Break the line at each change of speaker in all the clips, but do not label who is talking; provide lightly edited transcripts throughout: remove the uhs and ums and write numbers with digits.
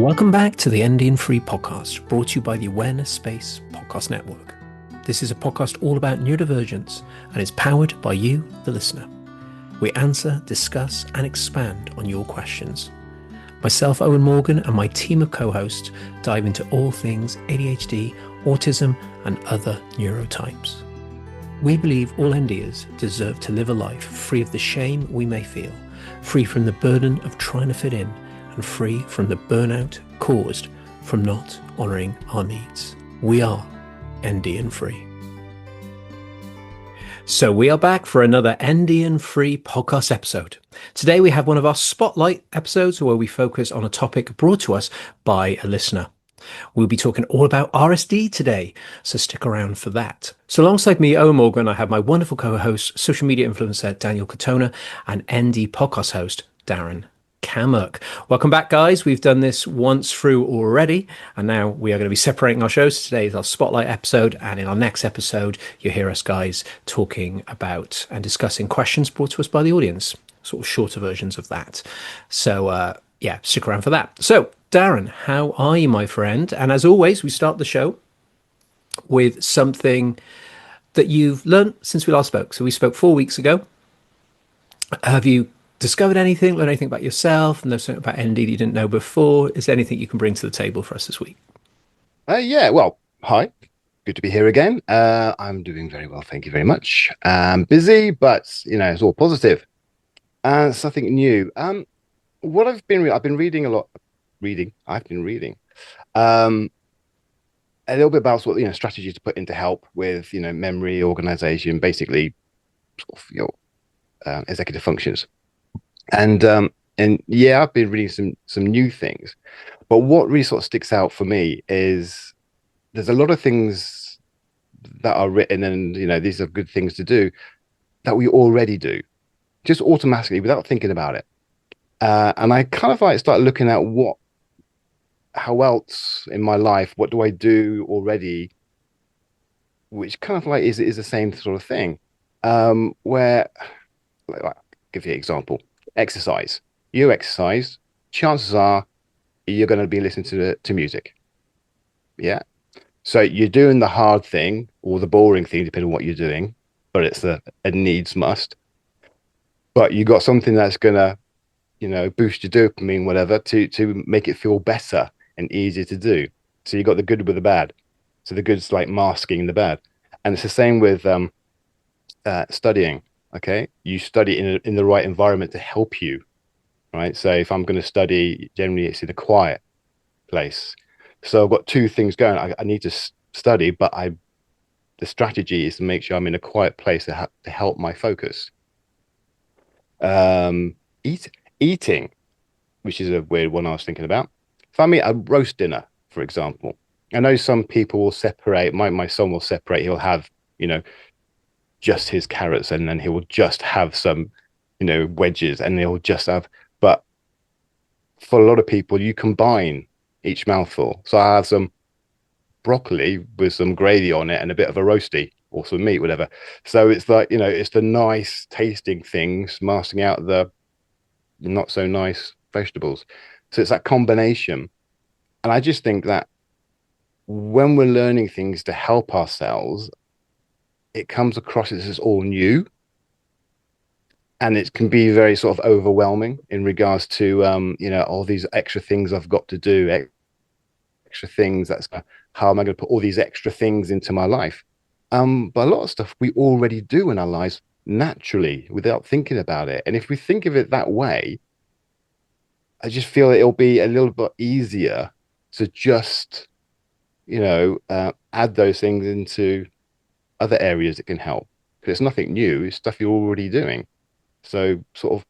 Welcome back to the ND and Free podcast, brought to you by the Awareness Space Podcast Network. This is a podcast all about neurodivergence and is powered by you, the listener. We answer, discuss, and expand on your questions. Myself, Owen Morgan, and my team of co-hosts dive into all things ADHD, autism, and other neurotypes. We believe all NDers deserve to live a life free of the shame we may feel, free from the burden of trying to fit in, and free from the burnout caused from not honouring our needs. We are ND and Free. So we are back for another ND and Free podcast episode. Today we have one of our spotlight episodes where we focus on a topic brought to us by a listener. We'll be talking all about RSD today, so stick around for that. So alongside me, Owen Morgan, I have my wonderful co-host, social media influencer Daniel Katona, and ND podcast host Darren Cammock. Welcome back, guys. We've done this once through already, and now we are going to be separating our shows. Today is our spotlight episode, and in our next episode, you'll hear us guys talking about and discussing questions brought to us by the audience, sort of shorter versions of that. So, yeah, stick around for that. So, Darren, how are you, my friend? And as always, we start the show with something that you've learned since we last spoke. So we spoke 4 weeks ago. Have you discovered anything, learned anything about yourself, know something about ND that you didn't know before? Is there anything you can bring to the table for us this week?
Yeah, well, hi. Good to be here again. I'm doing very well, thank you very much. Busy, but, it's all positive. Something new. What I've been reading a lot. I've been reading a little bit about sort of, strategies to put into help with, memory, organization, basically sort of, executive functions. And yeah, I've been reading some new things, but what really sort of sticks out for me is there's a lot of things that are written, and these are good things to do that we already do, just automatically without thinking about it. And I kind of start looking at how else in my life, what do I do already, which kind of is the same sort of thing. Where, I'll give you an example. Exercise. You exercise, chances are you're going to be listening to music. Yeah. So you're doing the hard thing or the boring thing, depending on what you're doing, but it's a needs must. But you got something that's going to, boost your dopamine, whatever, to make it feel better and easier to do. So you got the good with the bad. So the good's like masking the bad. And it's the same with studying. Okay, you study in the right environment to help you, right? So if I'm going to study, generally it's in a quiet place. So I've got two things going. I need to study, but the strategy is to make sure I'm in a quiet place to help my focus. Eating, which is a weird one I was thinking about. If I meet a roast dinner, for example, I know some people will separate. My son will separate. He'll have, just his carrots, and then he will just have some, wedges, and he'll just have. But for a lot of people, you combine each mouthful. So I have some broccoli with some gravy on it and a bit of a roasty or some meat, whatever. So it's like, it's the nice tasting things masking out the not so nice vegetables. So it's that combination. And I just think that when we're learning things to help ourselves, it comes across as all new, and it can be very sort of overwhelming in regards to all these extra things I've got to do, extra things. How am I going to put all these extra things into my life? But a lot of stuff we already do in our lives naturally without thinking about it. And if we think of it that way, I just feel it'll be a little bit easier to just add those things into other areas that can help, because it's nothing new, it's stuff you're already doing. So sort of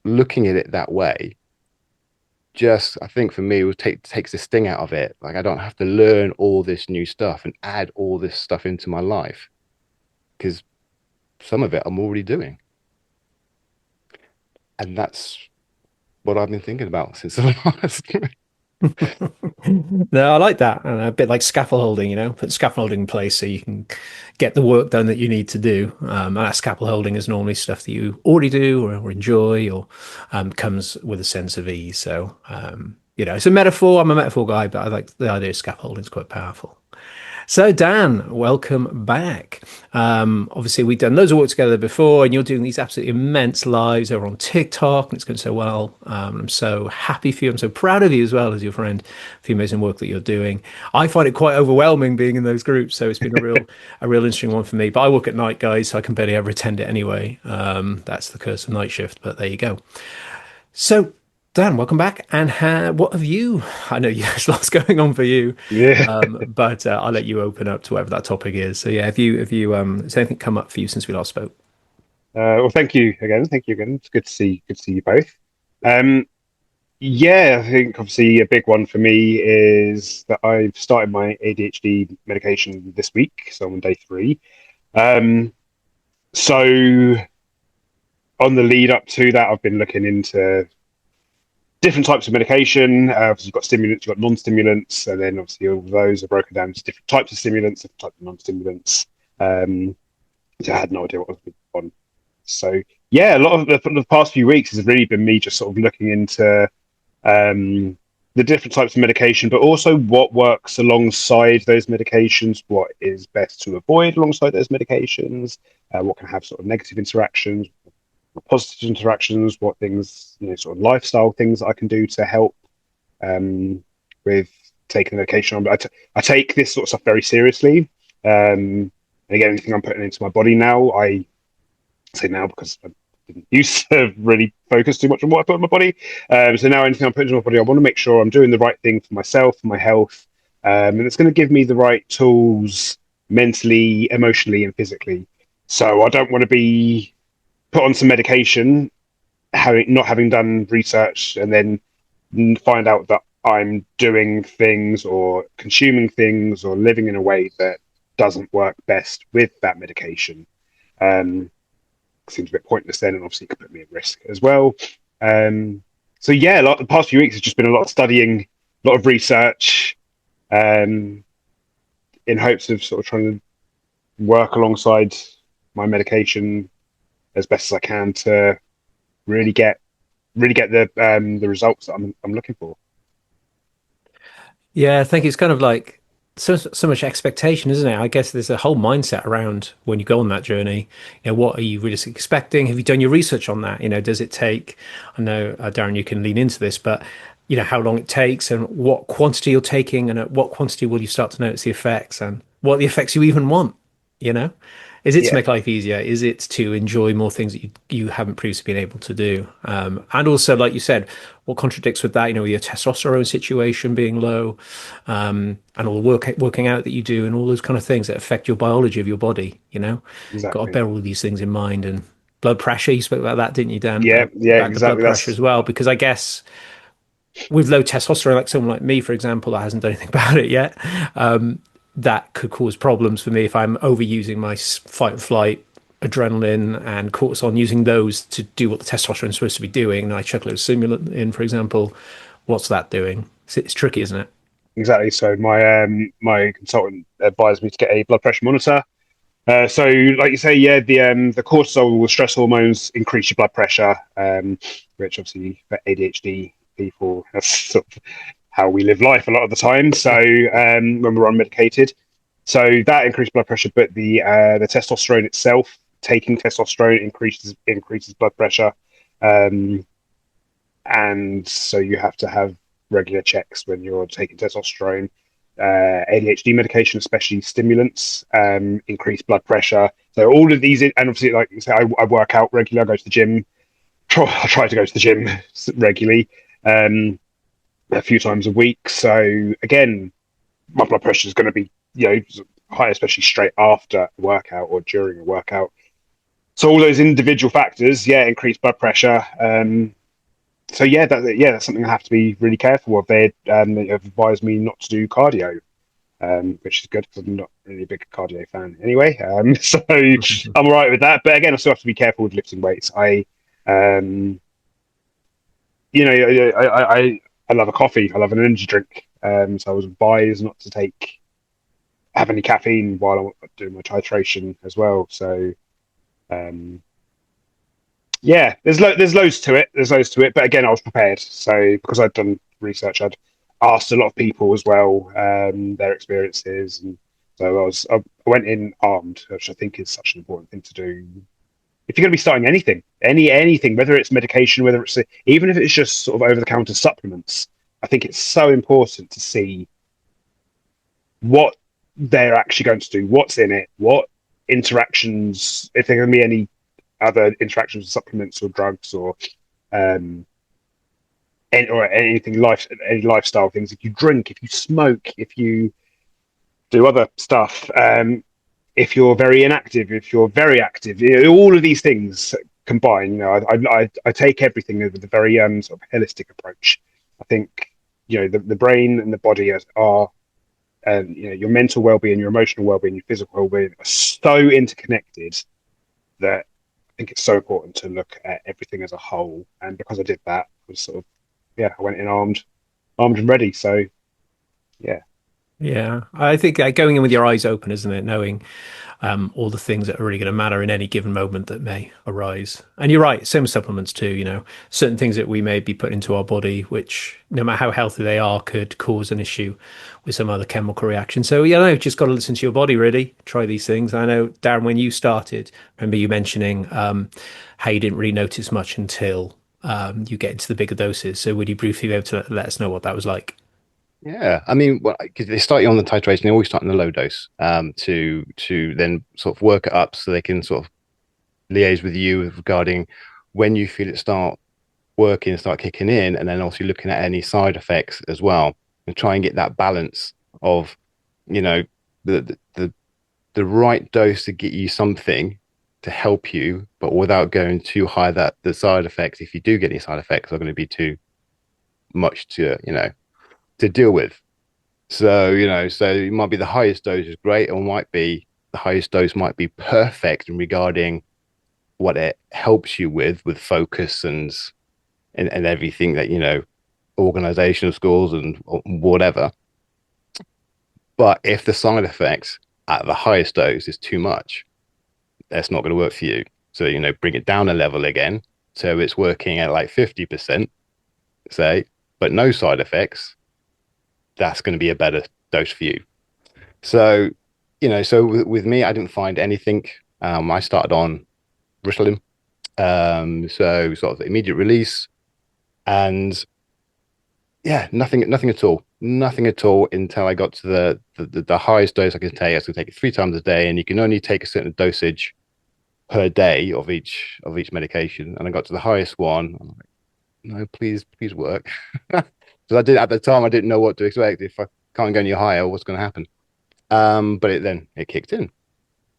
looking at it that way, just I think for me it takes the sting out of it. Like I don't have to learn all this new stuff and add all this stuff into my life, because some of it I'm already doing. And that's what I've been thinking about since the last.
No, I like that. And a bit like scaffolding, put scaffolding in place so you can get the work done that you need to do. And that scaffolding is normally stuff that you already do or enjoy, or comes with a sense of ease. So It's a metaphor. I'm a metaphor guy, but I like the idea of scaffolding is quite powerful. So, Dan, welcome back. Obviously, we've done loads of work together before, and you're doing these absolutely immense lives over on TikTok, and it's going so well. I'm so happy for you. I'm so proud of you as well as your friend for the amazing work that you're doing. I find it quite overwhelming being in those groups, so it's been a real interesting one for me. But I work at night, guys, so I can barely ever attend it anyway. That's the curse of night shift, but there you go. So, Dan, welcome back. And what have you? I know there's lots going on for you,
Yeah.
but I'll let you open up to whatever that topic is. So, yeah, if has anything come up for you since we last spoke?
Well, thank you again. Thank you again. It's good to see you both. Um, yeah, I think obviously a big one for me is that I've started my ADHD medication this week, so I'm on day 3. Um, so on the lead up to that, I've been looking into different types of medication. Obviously, you've got stimulants, you've got non-stimulants, and then obviously all of those are broken down into different types of stimulants, different types of non-stimulants. Um, so I had no idea what was on. So yeah, a lot of the past few weeks has really been me just sort of looking into um, the different types of medication, but also what works alongside those medications, what is best to avoid alongside those medications, what can have sort of negative interactions, positive interactions, what things, sort of lifestyle things that I can do to help um, with taking the medication on. But I take this sort of stuff very seriously. And again, anything I'm putting into my body now, I say now because I didn't used to really focus too much on what I put in my body. So now anything I'm putting into my body, I want to make sure I'm doing the right thing for myself, for my health. And it's going to give me the right tools mentally, emotionally, and physically. So I don't want to be put on some medication, not having done research, and then find out that I'm doing things or consuming things or living in a way that doesn't work best with that medication. Seems a bit pointless then, and obviously could put me at risk as well. So yeah, the past few weeks has just been a lot of studying, a lot of research, in hopes of sort of trying to work alongside my medication as best as I can to really get the results that I'm looking for.
Yeah, I think it's kind of like so much expectation, isn't it? I guess there's a whole mindset around when you go on that journey. What are you really expecting? Have you done your research on that? Does it take? I know, Darren, you can lean into this, but how long it takes and what quantity you're taking, and at what quantity will you start to notice the effects, and what the effects you even want? You know, is it to
Yeah,
make life easier? Is it to enjoy more things that you haven't previously been able to do? And also, like you said, what contradicts with that? With your testosterone situation being low, and all the working out that you do, and all those kind of things that affect your biology of your body. Got to
exactly.
bear all of these things in mind. And blood pressure, you spoke about that, didn't you, Dan?
Yeah,
About the blood
exactly.
pressure
That's
as well, because I guess with low testosterone, like someone like me, for example, that hasn't done anything about it yet, that could cause problems for me if I'm overusing my fight and flight adrenaline and cortisol, using those to do what the testosterone is supposed to be doing. And I chuck a little stimulant in, for example. What's that doing? It's tricky, isn't it?
exactly. So my consultant advised me to get a blood pressure monitor. So, like you say, yeah, the cortisol, the stress hormones, increase your blood pressure, which obviously for ADHD people, that's sort of how we live life a lot of the time. So, when we're unmedicated, so that increased blood pressure, but the testosterone itself, taking testosterone increases blood pressure, um, and so you have to have regular checks when you're taking testosterone. ADHD medication, especially stimulants, increase blood pressure. So all of these, and obviously, like you say, I work out regularly. I go to the gym. I try to go to the gym regularly, a few times a week. So again, my blood pressure is going to be high, especially straight after a workout or during a workout. So all those individual factors, yeah, increase blood pressure. So that's something I have to be really careful of. They have advised me not to do cardio, which is good because I'm not really a big cardio fan anyway. So I'm all right with that. But again, I still have to be careful with lifting weights. Um, I love a coffee. I love an energy drink. So I was advised not to have any caffeine while I'm doing my titration as well. So um, yeah, there's loads to it. There's loads to it. But again, I was prepared. So because I'd done
research. I'd asked a lot of people as well, their experiences, and so I went in armed, which I think is such an important thing to do. If you're going to be starting anything, anything, whether it's medication, whether it's even if it's just sort of over the counter supplements, I think it's so important to see what they're actually going to do, what's in it, what interactions, if there are going to be any other interactions with supplements or drugs um, or anything any lifestyle things. If you drink, if you smoke, if you do other stuff, if you're very inactive, if you're very active, all of these things combine. I take everything with a very sort of holistic approach. I think the brain and the body are your mental well-being, your emotional well-being, your physical well-being are so interconnected that I think it's so important to look at everything as a whole. And because I did that, I was sort of I went in armed and ready. So yeah,
Yeah, I think going in with your eyes open, isn't it? Knowing all the things that are really going to matter in any given moment that may arise. And you're right, same with supplements too, certain things that we may be putting into our body, which no matter how healthy they are, could cause an issue with some other chemical reaction. So, no, just got to listen to your body, really. Try these things. I know, Darren, when you started, remember you mentioning how you didn't really notice much until you get into the bigger doses. So would you briefly be able to let us know what that was like?
Yeah, I mean, well, because they start you on the titration, they always start in the low dose, to then sort of work it up so they can sort of liaise with you regarding when you feel it start working, start kicking in, and then also looking at any side effects as well, and try and get that balance of, you know, the right dose to get you something to help you, but without going too high that the side effects, if you do get any side effects, are going to be too much to, to deal with. So, so it might be the highest dose is great, or might be the highest dose might be perfect in regarding what it helps you with focus and everything that, organizational skills and whatever. But if the side effects at the highest dose is too much, that's not going to work for you. So, bring it down a level again. So it's working at like 50%, say, but no side effects. That's going to be a better dose for you. So, so with me, I didn't find anything. I started on Ritalin. So sort of immediate release, and yeah, nothing at all. Nothing at all until I got to the highest dose I can take. I can take it 3 times a day, and you can only take a certain dosage per day of each medication. And I got to the highest one. I'm like, no, please work. Because I did at the time, I didn't know what to expect. If I can't go any higher, what's going to happen? But it kicked in,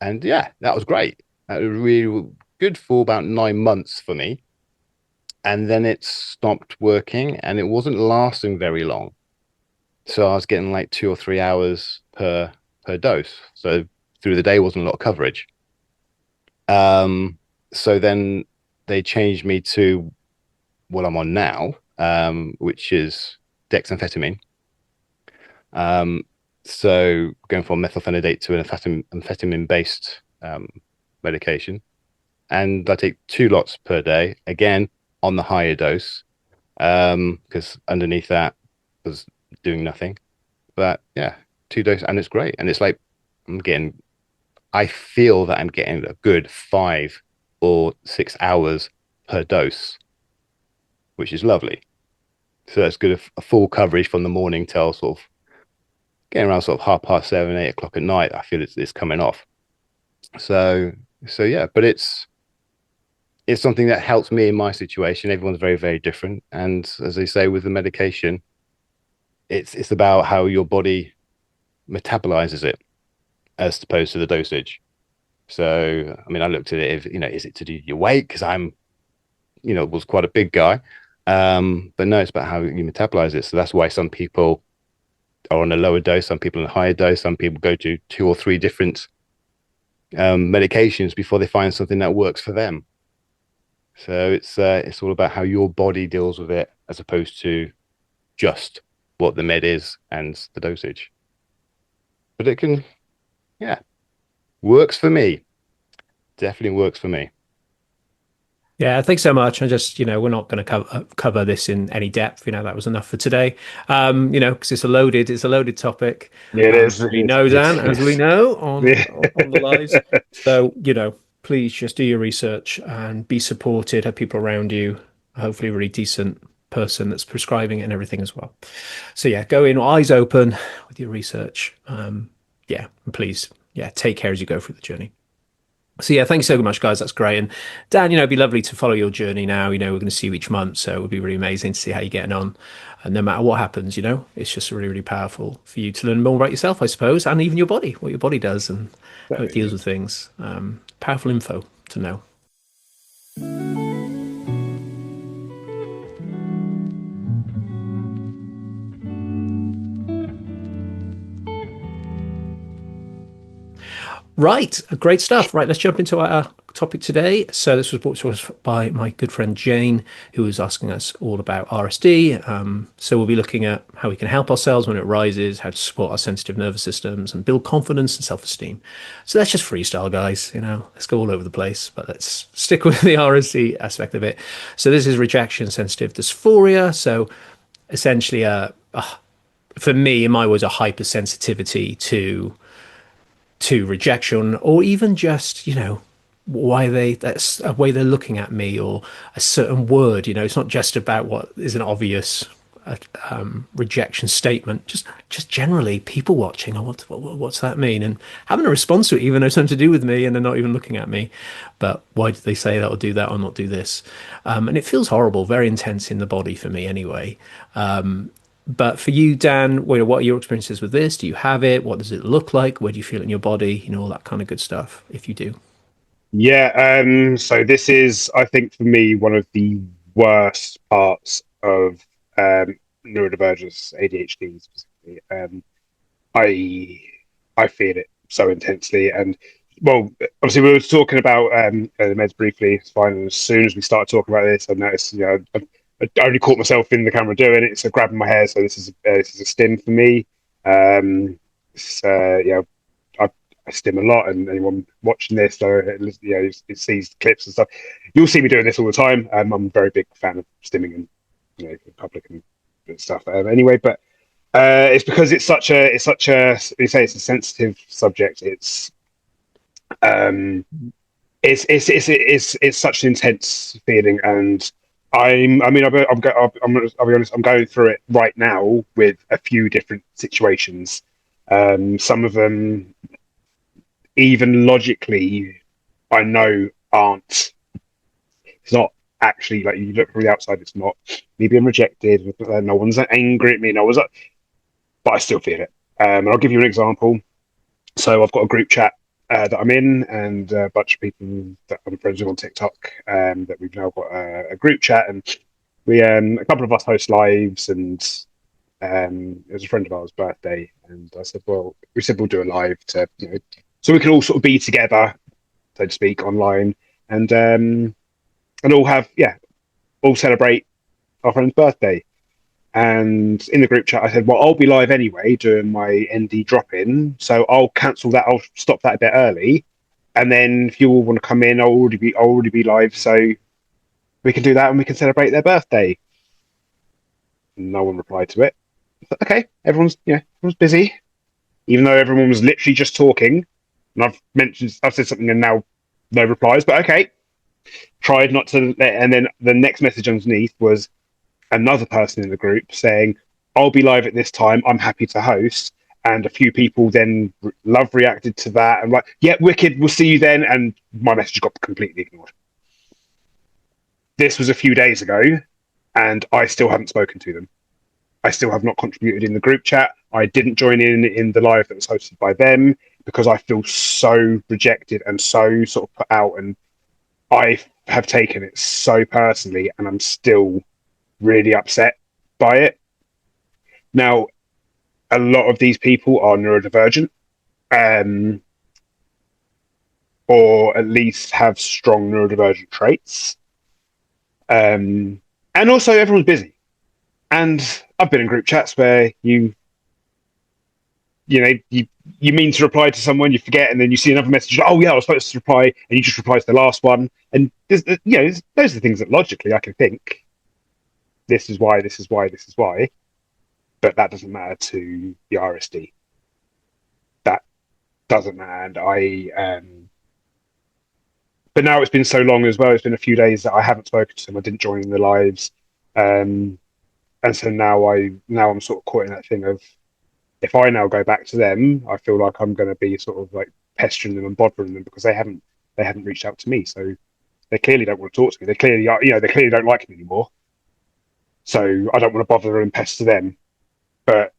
and yeah, that was great. That was really good for about 9 months for me, and then it stopped working, and it wasn't lasting very long. So I was getting like 2 or 3 hours per dose. So through the day wasn't a lot of coverage. So then they changed me to what I'm on now, which is dexamphetamine. Um, so going from methylphenidate to an amphetamine based medication. And I take 2 lots per day, again on the higher dose, because underneath that was doing nothing. But yeah, 2 doses, and it's great. And it's like I feel that I'm getting a good 5 or 6 hours per dose, which is lovely. So that's good, a full coverage from the morning till sort of getting around sort of 7:30, 8 o'clock at night. I feel it's coming off. So yeah, but it's something that helps me in my situation. Everyone's very, very different. And as they say with the medication, it's about how your body metabolizes it as opposed to the dosage. So, I mean, I looked at it, if, is it to do with your weight? Because I'm, was quite a big guy. But no, it's about how you metabolize it. So that's why some people are on a lower dose, some people on a higher dose, some people go to 2 or 3 different medications before they find something that works for them. So it's all about how your body deals with it as opposed to just what the med is and the dosage. But it can, yeah, works for me. Definitely works for me.
Yeah, thanks so much. I just, we're not going to cover this in any depth. That was enough for today. Because it's a loaded topic,
Yeah, it is.
as we know, Dan, as we
It's
know
yeah.
on the lives. So, please just do your research and be supported. Have people around you, hopefully a really decent person that's prescribing it and everything as well. So yeah, go in eyes open with your research. Yeah, and please, yeah, take care as you go through the journey. So yeah, thanks so much, guys. That's great. And Dan, it'd be lovely to follow your journey now. We're going to see you each month, so it would be really amazing to see how you're getting on. And no matter what happens, it's just really, really powerful for you to learn more about yourself, I suppose, and even your body, what your body does and how it deals with things. Powerful info to know. Right, great stuff. Right, let's jump into our topic today. So this was brought to us by my good friend Jane, who was asking us all about RSD. So we'll be looking at how we can help ourselves when it rises, how to support our sensitive nervous systems, and build confidence and self-esteem. So let's just freestyle, guys. Let's go all over the place, but let's stick with the RSD aspect of it. So this is rejection sensitive dysphoria. So essentially, for me, in my words, a hypersensitivity to rejection, or even just why that's a way they're looking at me, or a certain word. It's not just about what is an obvious rejection statement, just generally people watching. Oh, what's that mean? And having a response to it, even though it's nothing to do with me and they're not even looking at me. But why did they say that or do that or not do this? And it feels horrible, very intense in the body for me anyway. But for you, Dan, what are your experiences with this? Do you have it? What does it look like? Where do you feel it in your body? All that kind of good stuff, if you do.
Yeah, so this is, I think, for me, one of the worst parts of neurodivergence, ADHD specifically. I I feel it so intensely, and well, obviously we were talking about the meds briefly. It's fine. And as soon as we started talking about this, I noticed, I only caught myself in the camera doing it, so grabbing my hair. So this is a stim for me. Yeah, I stim a lot, and anyone watching this, so it sees clips and stuff. You'll see me doing this all the time. I'm a very big fan of stimming and in public and stuff. Anyway, but it's because you say it's a sensitive subject. Um, it's such an intense feeling, and I'll be honest. I'm going through it right now with a few different situations. Some of them, even logically, I know aren't. It's not actually, like, you look from the outside. It's not me being rejected. No one's angry at me. No one's, but I still feel it. And I'll give you an example. So I've got a group chat that I'm in, and a bunch of people that I'm friends with on TikTok, that we've now got a group chat, and we a couple of us host lives, and it was a friend of ours' birthday, and I said, well, we said we'll do a live to so we can all sort of be together, so to speak, online, and all have all celebrate our friend's birthday. And in the group chat, I said, well, I'll be live anyway doing my ND drop in. So I'll cancel that. I'll stop that a bit early. And then if you all want to come in, I'll already be live. So we can do that and we can celebrate their birthday. No one replied to it. But, okay, everyone's busy, even though everyone was literally just talking. And I've said something and now no replies, but okay. Tried not to and then the next message underneath was another person in the group saying, I'll be live at this time, I'm happy to host. And a few people then love reacted to that and like, yeah, wicked, we'll see you then. And my message got completely ignored. This was a few days ago, and I still haven't spoken to them. I still have not contributed in the group chat. I didn't join in the live that was hosted by them because I feel so rejected and so sort of put out, and I have taken it so personally, and I'm still really upset by it. Now, a lot of these people are neurodivergent, um, or at least have strong neurodivergent traits. And also, everyone's busy. And I've been in group chats where you you mean to reply to someone, you forget, and then you see another message. Oh yeah, I was supposed to reply, and you just reply to the last one. And those are the things that logically I can think. This is why. This is why. This is why. But that doesn't matter to the RSD. That doesn't matter. And but now it's been so long as well. It's been a few days that I haven't spoken to them. I didn't join in the lives, and so now I'm sort of caught in that thing of, if I now go back to them, I feel like I'm going to be sort of like pestering them and bothering them because they haven't reached out to me. So they clearly don't want to talk to me. They clearly are, they clearly don't like me anymore. So I don't want to bother and pester them. But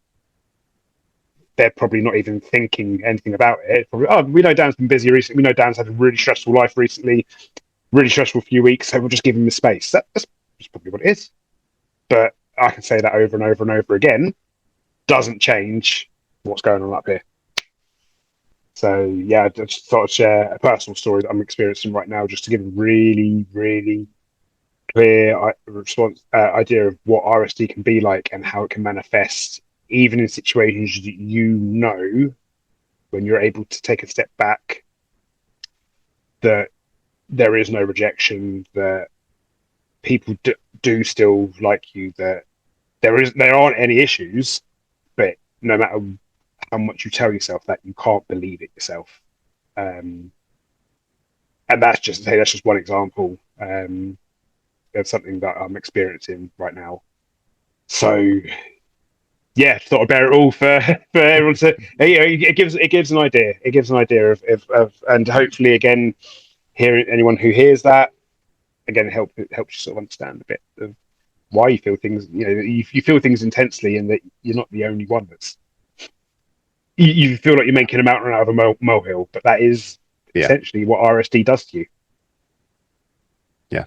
they're probably not even thinking anything about it. Probably, oh, we know Dan's been busy recently. We know Dan's had a really stressful life recently, really stressful few weeks. So we'll just give him the space. That's probably what it is. But I can say that over and over and over again. Doesn't change what's going on up here. So yeah, I just thought I'd share a personal story that I'm experiencing right now, just to give a really, really clear response idea of what RSD can be like and how it can manifest, even in situations that when you're able to take a step back, that there is no rejection, that people do still like you, that there aren't any issues, but no matter how much you tell yourself that, you can't believe it yourself. And that's just one example of something that I'm experiencing right now. So yeah, thought I'd bear it all for everyone to. It gives an idea. It gives an idea of and hopefully again, hearing anyone who hears that again helps you sort of understand a bit of why you feel things. You feel things intensely, and that you're not the only one that's. You feel like you're making a mountain out of a molehill, but that is essentially what RSD does to you.
Yeah.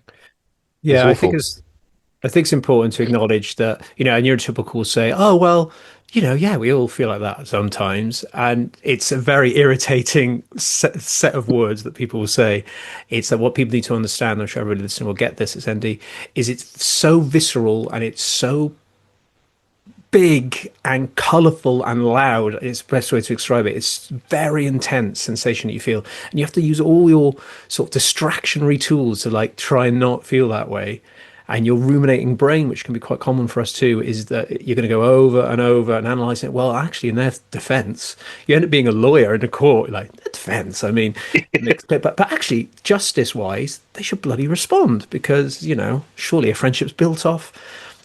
Yeah, I think it's important to acknowledge that, a neurotypical will say, oh, well, yeah, we all feel like that sometimes. And it's a very irritating set of words that people will say. It's that what people need to understand, I'm sure everybody listening will get this, it's ND, is it's so visceral and it's so big and colourful and loud. It's the best way to describe it. It's very intense sensation that you feel. And you have to use all your sort of distractionary tools to try and not feel that way. And your ruminating brain, which can be quite common for us too, is that you're going to go over and over and analyze it. Well, actually, in their defense, you end up being a lawyer in a court. Like, the defense, I mean, but actually, justice-wise, they should bloody respond because, surely a friendship's built off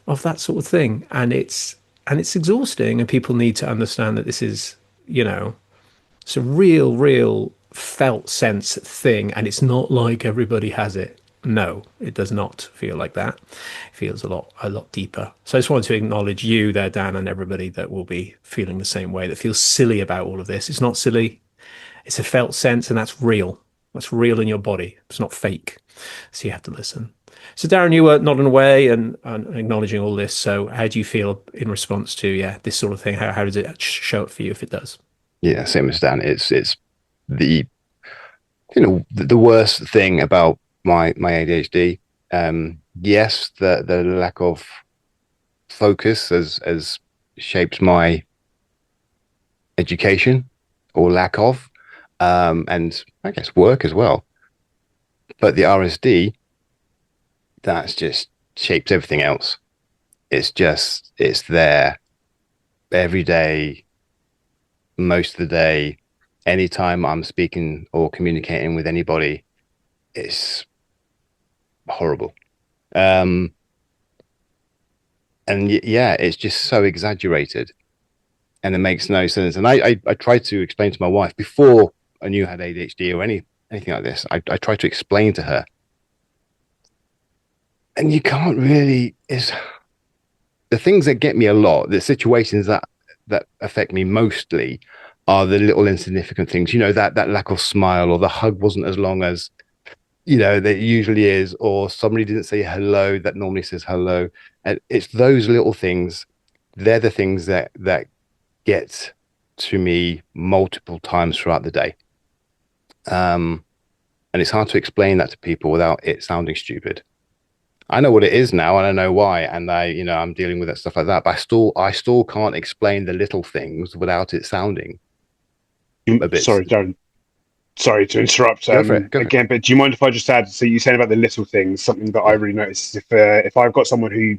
of that sort of thing. And it's exhausting, and people need to understand that this is, it's a real felt sense thing, and it's not like everybody has it. No, it does not feel like that. It feels a lot deeper. So I just wanted to acknowledge you there, Dan, and everybody that will be feeling the same way, that feels silly about all of this. It's not silly. It's a felt sense, and that's real. That's real in your body. It's not fake. So you have to listen. So Darren, you were nodding away and acknowledging all this. So how do you feel in response to this sort of thing? How does it show up for you if it does?
Yeah, same as Dan. It's the the worst thing about my ADHD. Yes, the lack of focus has shaped my education, or lack of, and I guess work as well. But the RSD, that's just shapes everything else. It's there every day, most of the day, anytime I'm speaking or communicating with anybody. It's horrible. And it's just so exaggerated, and it makes no sense. And I tried to explain to my wife before I knew I had ADHD or anything like this. I tried to explain to her, and you can't really. Is the things that get me a lot, the situations that affect me mostly, are the little insignificant things. That lack of smile, or the hug wasn't as long as that it usually is, or somebody didn't say hello that normally says hello. And it's those little things. They're the things that get to me multiple times throughout the day. And it's hard to explain that to people without it sounding stupid. I know what it is now, and I know why, and I'm dealing with it, stuff like that. But I still can't explain the little things without it sounding a bit.
Sorry, Darren. Sorry to interrupt
Go for it. Go for it.
again, but do you mind if I just add? So you said about the little things. Something that I
Yeah.
really notice is if I've got someone who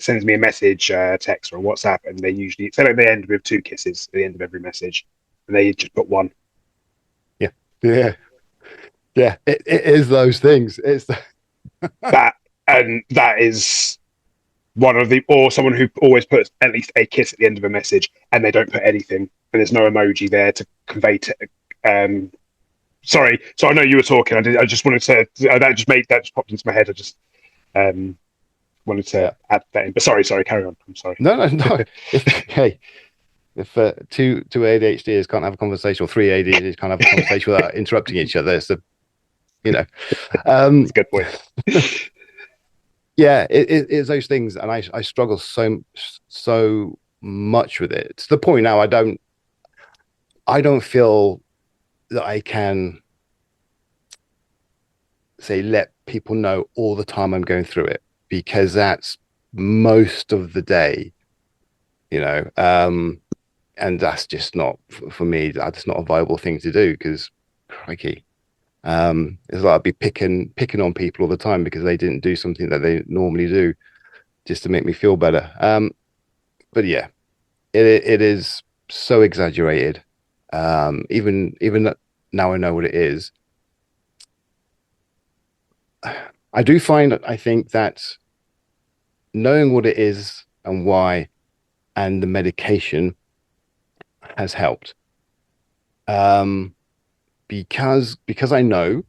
sends me a message, text or WhatsApp, and they usually say like they end with 2 kisses at the end of every message, and they just put one.
Yeah. Yeah. Yeah. It is those things. It's
That is one of the, or someone who always puts at least a kiss at the end of a message, and they don't put anything, and there's no emoji there to convey to. Um, Sorry, so I know you were talking. I just wanted to. That just popped into my head. I just um, wanted
yeah.
to add that in. But sorry, carry on. I'm sorry.
No, no, no. Hey, if two ADHDs can't have a conversation, or three ADHDs can't have a conversation without interrupting each other, it's you know,
That's a good point.
yeah, it's those things, and I struggle so much with it. To the point now, I don't feel that I can say let people know all the time I'm going through it, because that's most of the day, you know. And that's just not for me. That's not a viable thing to do, because, crikey, it's like I'd be picking on people all the time because they didn't do something that they normally do just to make me feel better. But yeah, it is so exaggerated. Even now I know what it is. I think that knowing what it is and why, and the medication has helped. Um, because I know,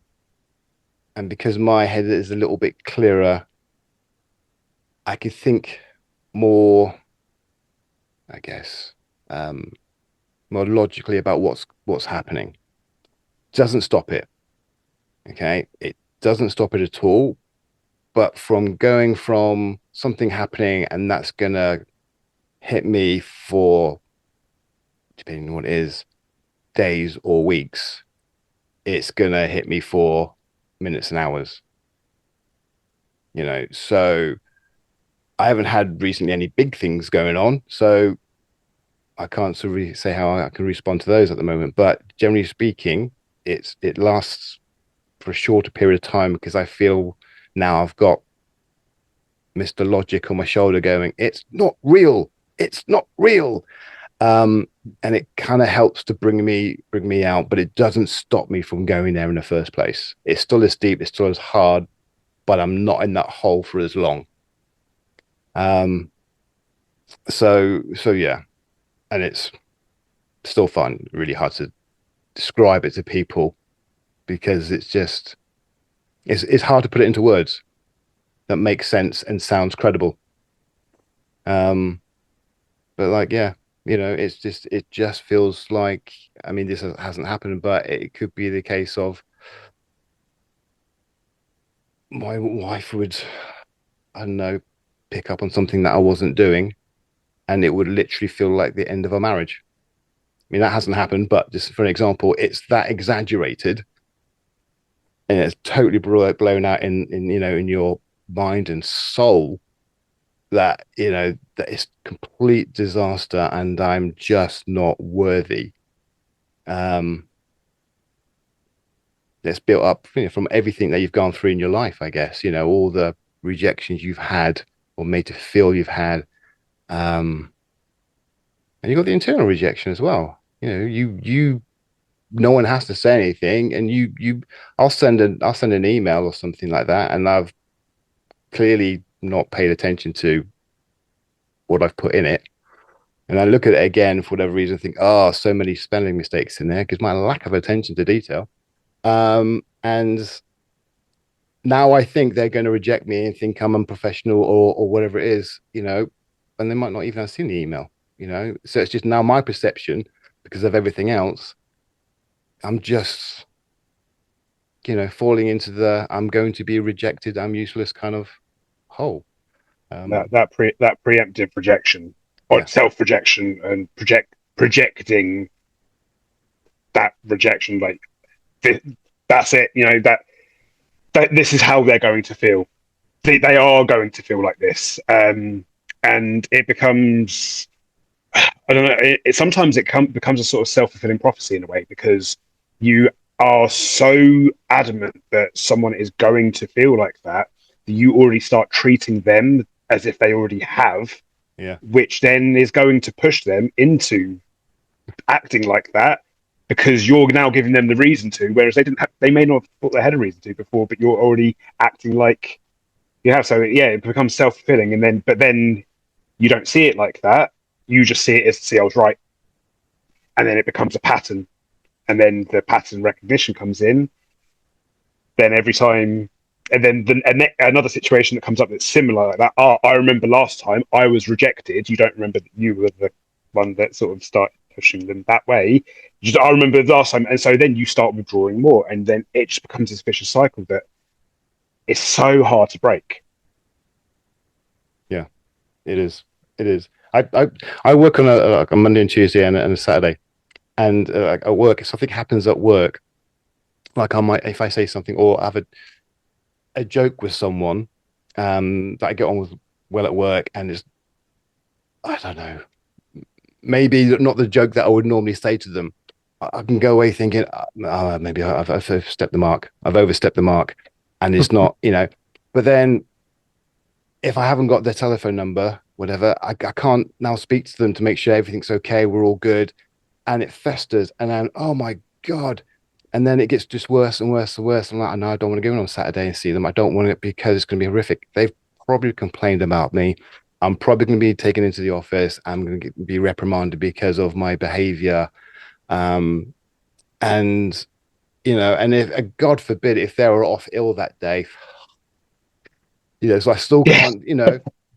and because my head is a little bit clearer, I could think more, I guess, more logically about what's happening. Doesn't stop it. Okay, it doesn't stop it at all. But from going from something happening, and that's gonna hit me for, depending on what it is, days or weeks, it's gonna hit me for minutes and hours. So I haven't had recently any big things going on, so I can't sort of say how I can respond to those at the moment. But generally speaking, it lasts for a shorter period of time, because I feel now I've got Mr. Logic on my shoulder going, it's not real, it's not real. And it kind of helps to bring me out, but it doesn't stop me from going there in the first place. It's still as deep, it's still as hard, but I'm not in that hole for as long. So yeah, and it's still fun, really hard to describe it to people, because it's hard to put it into words that make sense and sounds credible. But like, yeah, it just feels like, I mean, this hasn't happened, but it could be the case of my wife would, I don't know, pick up on something that I wasn't doing, and it would literally feel like the end of a marriage. I mean, that hasn't happened, but just for an example, it's that exaggerated, and it's totally blown out in your mind and soul, that that is complete disaster, and I'm just not worthy. Um, it's built up, from everything that you've gone through in your life, I guess. All the rejections you've had, or made to feel you've had. And you got the internal rejection as well. You no one has to say anything, and I'll send an email or something like that, and I've clearly not paid attention to what I've put in it. And I look at it again for whatever reason, think, oh, so many spelling mistakes in there, because my lack of attention to detail. And now I think they're going to reject me and think I'm unprofessional, or whatever it is, and they might not even have seen the email, So it's just now my perception, because of everything else. I'm just, falling into the I'm going to be rejected, I'm useless kind of hole.
That preemptive rejection, or
Yeah,
self rejection, and projecting that rejection, that's it. That this is how they're going to feel. they are going to feel like this, and it becomes, I don't know. Sometimes becomes a sort of self-fulfilling prophecy in a way, because you are so adamant that someone is going to feel like that you already start treating them as if they already have,
Yeah.
which then is going to push them into acting like that, because you're now giving them the reason to, whereas they may not have thought they had a reason to before, but you're already acting like you have. So yeah, it becomes self-fulfilling, but then you don't see it like that. You just see it as, see, I was right, and then it becomes a pattern, and then the pattern recognition comes in. Then every time, and then another situation that comes up that's similar like that. Oh, I remember last time I was rejected. You don't remember that you were the one that sort of started pushing them that way. I remember last time, and so then you start withdrawing more, and then it just becomes this vicious cycle that is so hard to break.
Yeah, it is. It is. I work on a Monday and Tuesday and a Saturday, and at work, if something happens at work, like if I say something or have a joke with someone that I get on with well at work, and it's, I don't know, maybe not the joke that I would normally say to them. I can go away thinking, oh, maybe I've overstepped the mark. I've overstepped the mark, and it's not, But then, if I haven't got their telephone number, whatever, I can't now speak to them to make sure everything's okay, we're all good, and it festers, and then, oh my God. And then it gets just worse and worse and worse. I'm like, no, I don't want to go in on Saturday and see them. I don't want it because it's going to be horrific. They've probably complained about me. I'm probably going to be taken into the office. I'm going to be reprimanded because of my behavior. And, and if, God forbid, if they were off ill that day, so I still can't,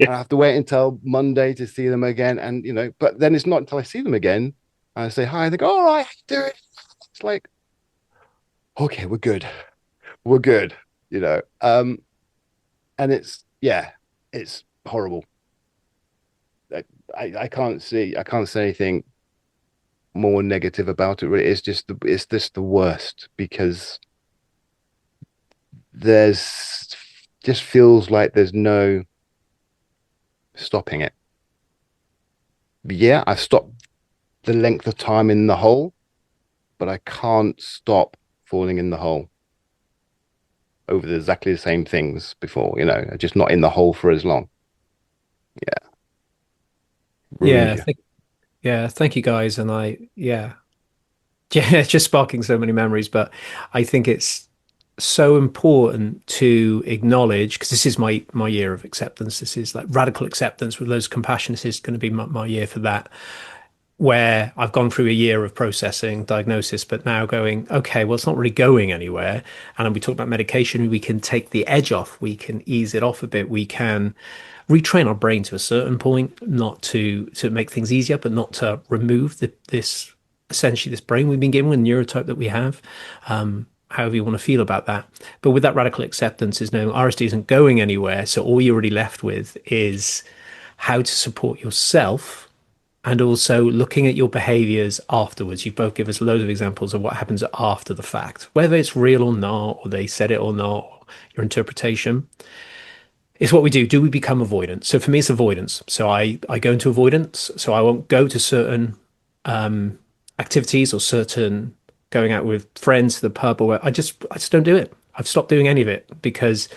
Yeah.
I have to wait until Monday to see them again. And, but then it's not until I see them again, and I say hi, they go, all right, do it. It's like, okay, we're good. We're good, and it's horrible. I can't say anything more negative about it. Really, it's just the worst, because there's just feels like there's no stopping it. Yeah, I've stopped the length of time in the hole, but I can't stop falling in the hole over exactly the same things before, just not in the hole for as long. Yeah. Ruins
Yeah,
you.
thank you guys. And yeah, it's just sparking so many memories. But I think it's so important to acknowledge, because this is my year of acceptance. This is like radical acceptance with loads of compassion. This is going to be my year for that, where I've gone through a year of processing diagnosis, but now going, okay, well, it's not really going anywhere. And we talked about medication. We can take the edge off. We can ease it off a bit. We can retrain our brain to a certain point, not to make things easier, but not to remove this essentially this brain we've been given with the neurotype that we have. However you want to feel about that. But with that radical acceptance is knowing RSD isn't going anywhere. So all you're really left with is how to support yourself, and also looking at your behaviors afterwards. You both give us loads of examples of what happens after the fact, whether it's real or not, or they said it or not, or your interpretation. It's what we do. Do we become avoidant? So for me, it's avoidance. So I go into avoidance. So I won't go to certain activities or certain going out with friends to the pub, or I just don't do it. I've stopped doing any of it because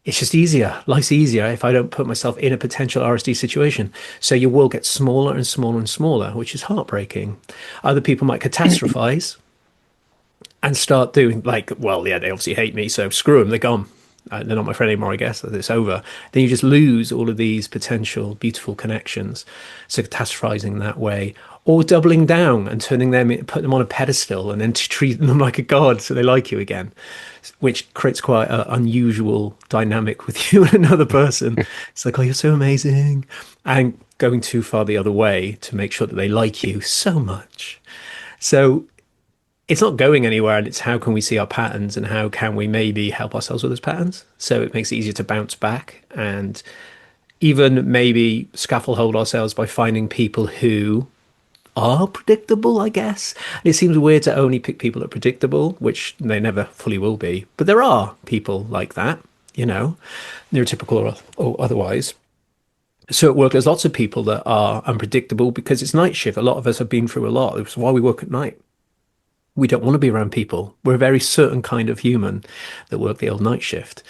it's just easier. Life's easier if I don't put myself in a potential RSD situation. So your world gets smaller and smaller and smaller, which is heartbreaking. Other people might catastrophize and start doing like, well, yeah, they obviously hate me, so screw them, they're gone. They're not my friend anymore, I guess. It's over. Then you just lose all of these potential beautiful connections. So catastrophizing that way, or doubling down and turning them, put them on a pedestal, and then treating them like a god so they like you again, which creates quite an unusual dynamic with you and another person. It's like, oh, you're so amazing, and going too far the other way to make sure that they like you so much. So it's not going anywhere, and it's how can we see our patterns and how can we maybe help ourselves with those patterns, so it makes it easier to bounce back, and even maybe scaffold hold ourselves by finding people who are predictable, I guess. And it seems weird to only pick people that are predictable, which they never fully will be, but there are people like that. neurotypical or otherwise. So at work, there's lots of people that are unpredictable because it's night shift. A lot of us have been through a lot. It's why we work at night. We don't want to be around people. We're a very certain kind of human that work the old night shift,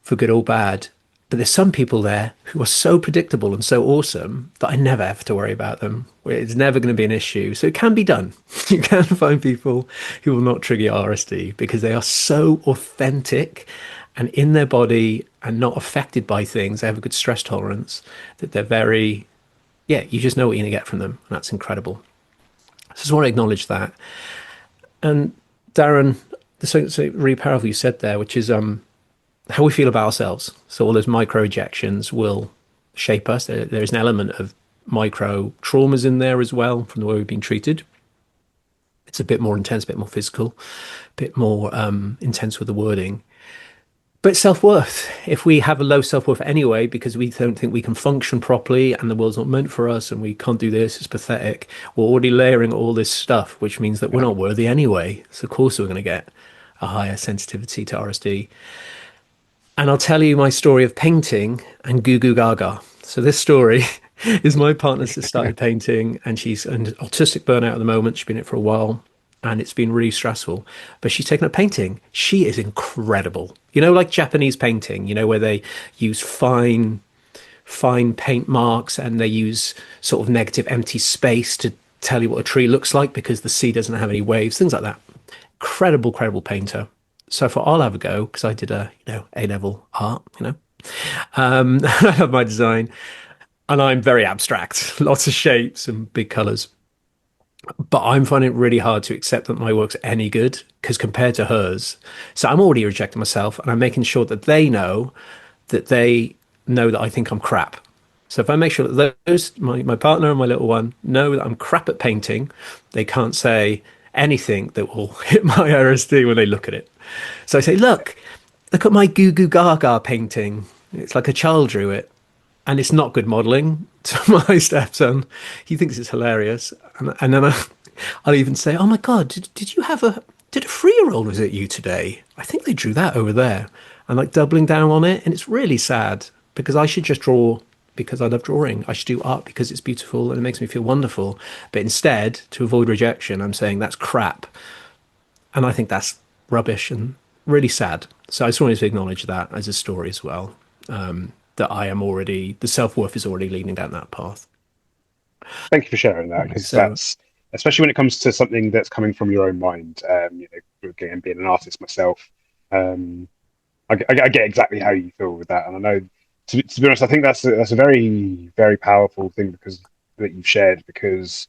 for good or bad. But there's some people there who are so predictable and so awesome that I never have to worry about them. It's never going to be an issue. So it can be done. You can find people who will not trigger your RSD because they are so authentic and in their body and not affected by things. They have a good stress tolerance that they're very, yeah, you just know what you're going to get from them. And that's incredible. So I just want to acknowledge that. And Darren, there's something really powerful you said there, which is how we feel about ourselves. So all those micro rejections will shape us. There's an element of micro traumas in there as well from the way we've been treated. It's a bit more intense, a bit more physical, a bit more intense with the wording. But self-worth, if we have a low self-worth anyway, because we don't think we can function properly and the world's not meant for us and we can't do this, it's pathetic, we're already layering all this stuff, which means that we're not worthy anyway. So of course we're going to get a higher sensitivity to RSD. And I'll tell you my story of painting and goo goo gaga. So this story is my partner that started painting, and she's an autistic burnout at the moment. She's been in it for a while, and it's been really stressful. But she's taken up painting. She is incredible. Like Japanese painting, where they use fine paint marks and they use sort of negative empty space to tell you what a tree looks like because the sea doesn't have any waves, things like that. Incredible painter. So I thought I'll have a go because I did A-level art, I love my design and I'm very abstract, lots of shapes and big colors. But I'm finding it really hard to accept that my work's any good because compared to hers, so I'm already rejecting myself and I'm making sure that they know that I think I'm crap. So if I make sure that my partner and my little one know that I'm crap at painting, they can't say anything that will hit my RSD when they look at it. So I say, look at my goo goo gaga painting. It's like a child drew it. And it's not good modeling to my stepson. He thinks it's hilarious. And then I'll even say, oh my God, did you have did a 3-year-old visit you today? I think they drew that over there. And like doubling down on it. And it's really sad because I should just draw because I love drawing. I should do art because it's beautiful and it makes me feel wonderful. But instead, to avoid rejection, I'm saying that's crap. And I think that's rubbish and really sad. So I just wanted to acknowledge that as a story as well. That the self-worth is already leading down that path.
Thank you for sharing that, because that's, especially when it comes to something that's coming from your own mind. Again, being an artist myself, I get exactly how you feel with that, and I know, to be honest, I think that's a very, very powerful thing that you've shared, because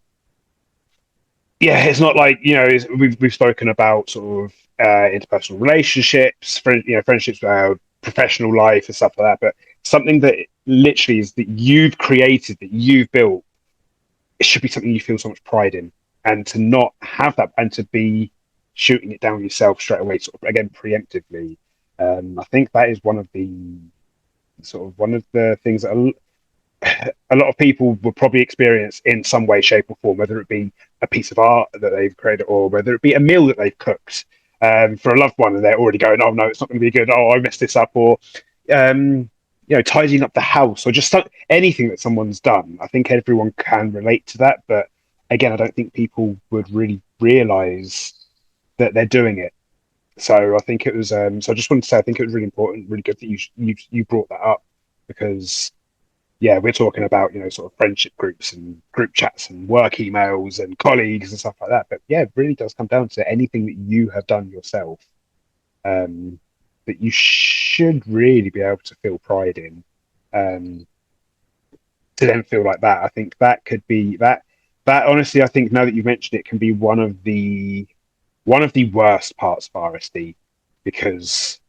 yeah, it's not like we've spoken about sort of interpersonal relationships, friendships, professional life and stuff like that, but something that literally is that you've created, that you've built, it should be something you feel so much pride in, and to not have that and to be shooting it down yourself straight away, sort of again preemptively. I think that is one of the things that a lot of people will probably experience in some way, shape, or form, whether it be a piece of art that they've created or whether it be a meal that they've cooked for a loved one, and they're already going, "Oh no, it's not going to be good. Oh, I messed this up," or tidying up the house, or just anything that someone's done. I think everyone can relate to that, but again, I don't think people would really realize that they're doing it. So I think it was. So I just wanted to say, I think it was really important, really good that you brought that up, because yeah, we're talking about sort of friendship groups and group chats and work emails and colleagues and stuff like that. But yeah, it really does come down to anything that you have done yourself. That you should really be able to feel pride in, to then feel like that. I think that could be that honestly, I think now that you've mentioned it, can be one of the worst parts of RSD, because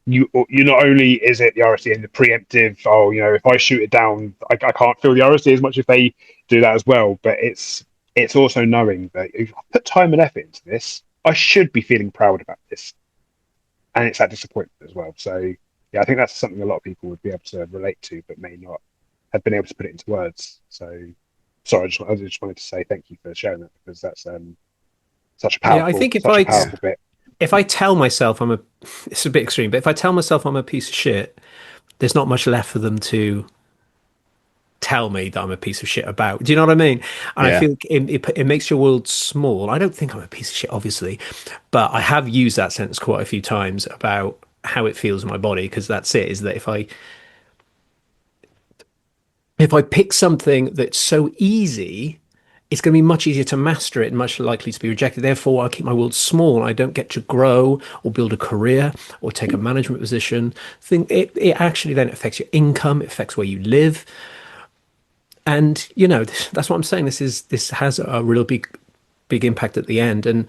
you not only is it the RSD and the preemptive, if I shoot it down, I can't feel the RSD as much if they do that as well, but it's also knowing that if I put time and effort into this, I should be feeling proud about this. And it's that disappointment as well. So yeah, I think that's something a lot of people would be able to relate to, but may not have been able to put it into words. So sorry, I just wanted to say thank you for sharing that, because that's such a powerful,
I think
such a powerful bit.
if I tell myself it's a bit extreme, but if I tell myself I'm a piece of shit, there's not much left for them to tell me that I'm a piece of shit about. Do you know what I mean? And I
Yeah.
feel like it makes your world small. I don't think I'm a piece of shit, obviously, but I have used that sentence quite a few times about how it feels in my body, because that's it, is that if I pick something that's so easy, it's going to be much easier to master it and much likely to be rejected. Therefore, I keep my world small. I don't get to grow or build a career or take a management position. It actually then affects your income. It affects where you live. And that's what I'm saying. This has a real big impact at the end. And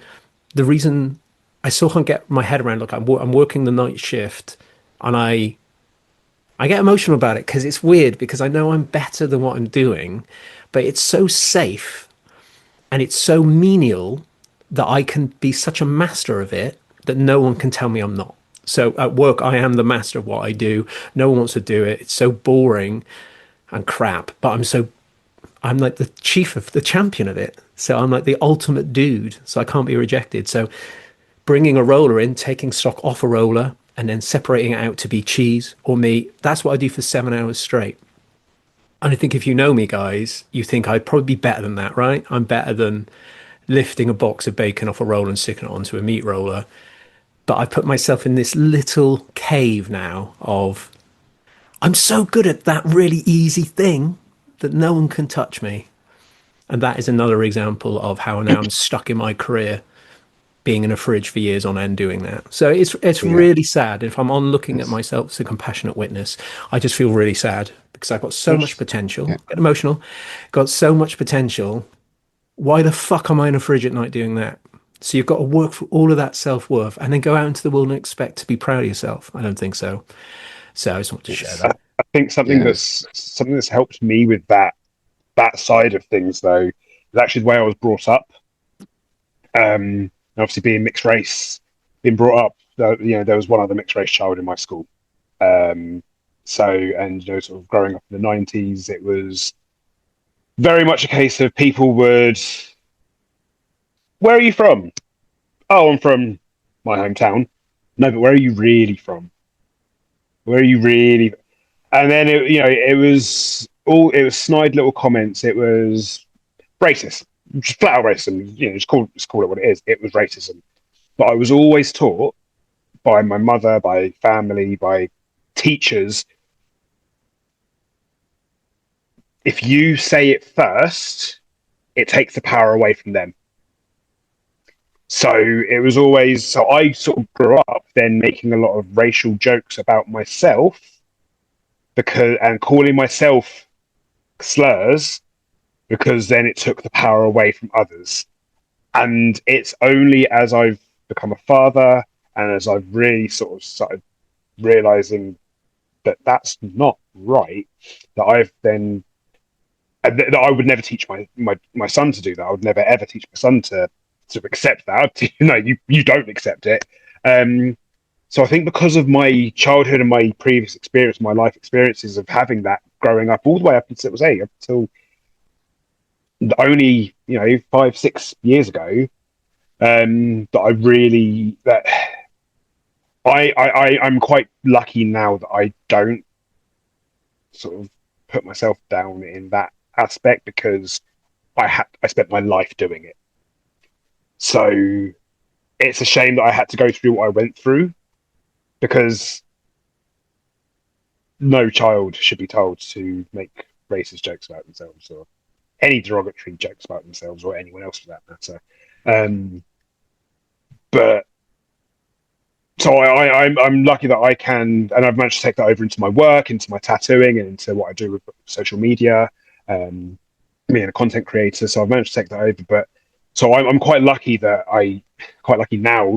the reason I still can't get my head around, look, I'm working the night shift, and I get emotional about it because it's weird, because I know I'm better than what I'm doing, but it's so safe and it's so menial that I can be such a master of it that no one can tell me I'm not. So at work, I am the master of what I do. No one wants to do it. It's so boring and crap, but I'm like the chief of the champion of it. So I'm like the ultimate dude. So I can't be rejected. So bringing a roller in, taking stock off a roller, and then separating it out to be cheese or meat, that's what I do for 7 hours straight. And I think if you know me, guys, you think I'd probably be better than that, right? I'm better than lifting a box of bacon off a roller and sticking it onto a meat roller. But I put myself in this little cave now of, I'm so good at that really easy thing that no one can touch me. And that is another example of how now I'm stuck in my career, being in a fridge for years on end doing that. So it's
Yeah.
really sad. If I'm on looking at
It's,
myself as a compassionate witness, I just feel really sad because I've got so much
Just
potential.
yeah.
Get emotional. Got so much potential. Why the fuck am I in a fridge at night doing that? So you've got to work for all of that self-worth and then go out into the world and expect to be proud of yourself. I don't think so. So I just want to share
It's,
that.
I think
yeah.
something that's helped me with that side of things though is actually the way I was brought up. Obviously being mixed race, being brought up, there was one other mixed race child in my school. Um, and sort of growing up in the '90s, it was very much a case of people would, where are you from? Oh, I'm from my hometown. No, but where are you really from? Where are you really? And then it was snide little comments. It was racist, just flat out racism. Just call it what it is. It was racism. But I was always taught by my mother, by family, by teachers, if you say it first, it takes the power away from them. So it was always, so I sort of grew up then making a lot of racial jokes about myself and calling myself slurs, because then it took the power away from others. And it's only as I've become a father and as I've really sort of started realizing that that's not right, that I've then that I would never teach my son to do that. I would never ever teach my son to accept that. You don't accept it. So I think because of my childhood and my previous experience, my life experiences of having that growing up all the way up until it was up until only 5-6 years ago, that I really that I'm quite lucky now that I don't sort of put myself down in that aspect, because I spent my life doing it. So it's a shame that I had to go through what I went through, because no child should be told to make racist jokes about themselves or any derogatory jokes about themselves or anyone else for that matter. But so I'm lucky that I can, and I've managed to take that over into my work, into my tattooing, and into what I do with social media. Being a content creator, so I've managed to take that over. But so I'm quite lucky now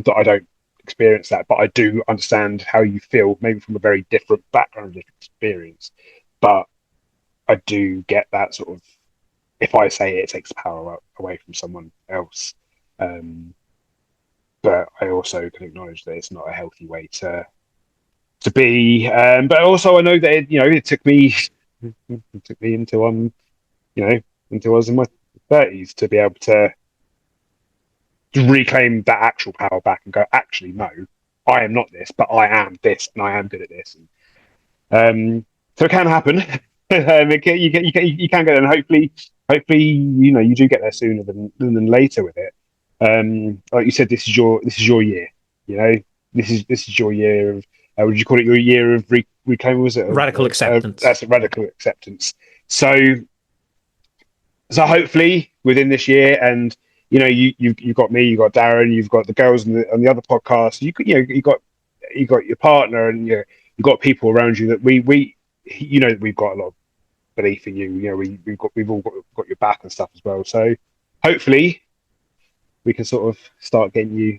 that I don't experience that, but I do understand how you feel, maybe from a very different background, different experience. But I do get that sort of, if I say it, it takes power away from someone else. But I also can acknowledge that it's not a healthy way to be. But also I know that it took me until until I was in my 30s to be able to to reclaim that actual power back and go, actually, no, I am not this, but I am this, and I am good at this. So it can happen. You can get there, and hopefully, you do get there sooner than later with it. Like you said, this is your year. You know, this is your year of. Would you call it your year of reclaiming? Was it
Radical acceptance.
That's a radical acceptance. So hopefully within this year, and you've got me, you've got Darren, you've got the girls on the other podcast. You got your partner, and you've got people around you that we've got a lot of belief in you. We've all got your back and stuff as well. So hopefully we can sort of start getting you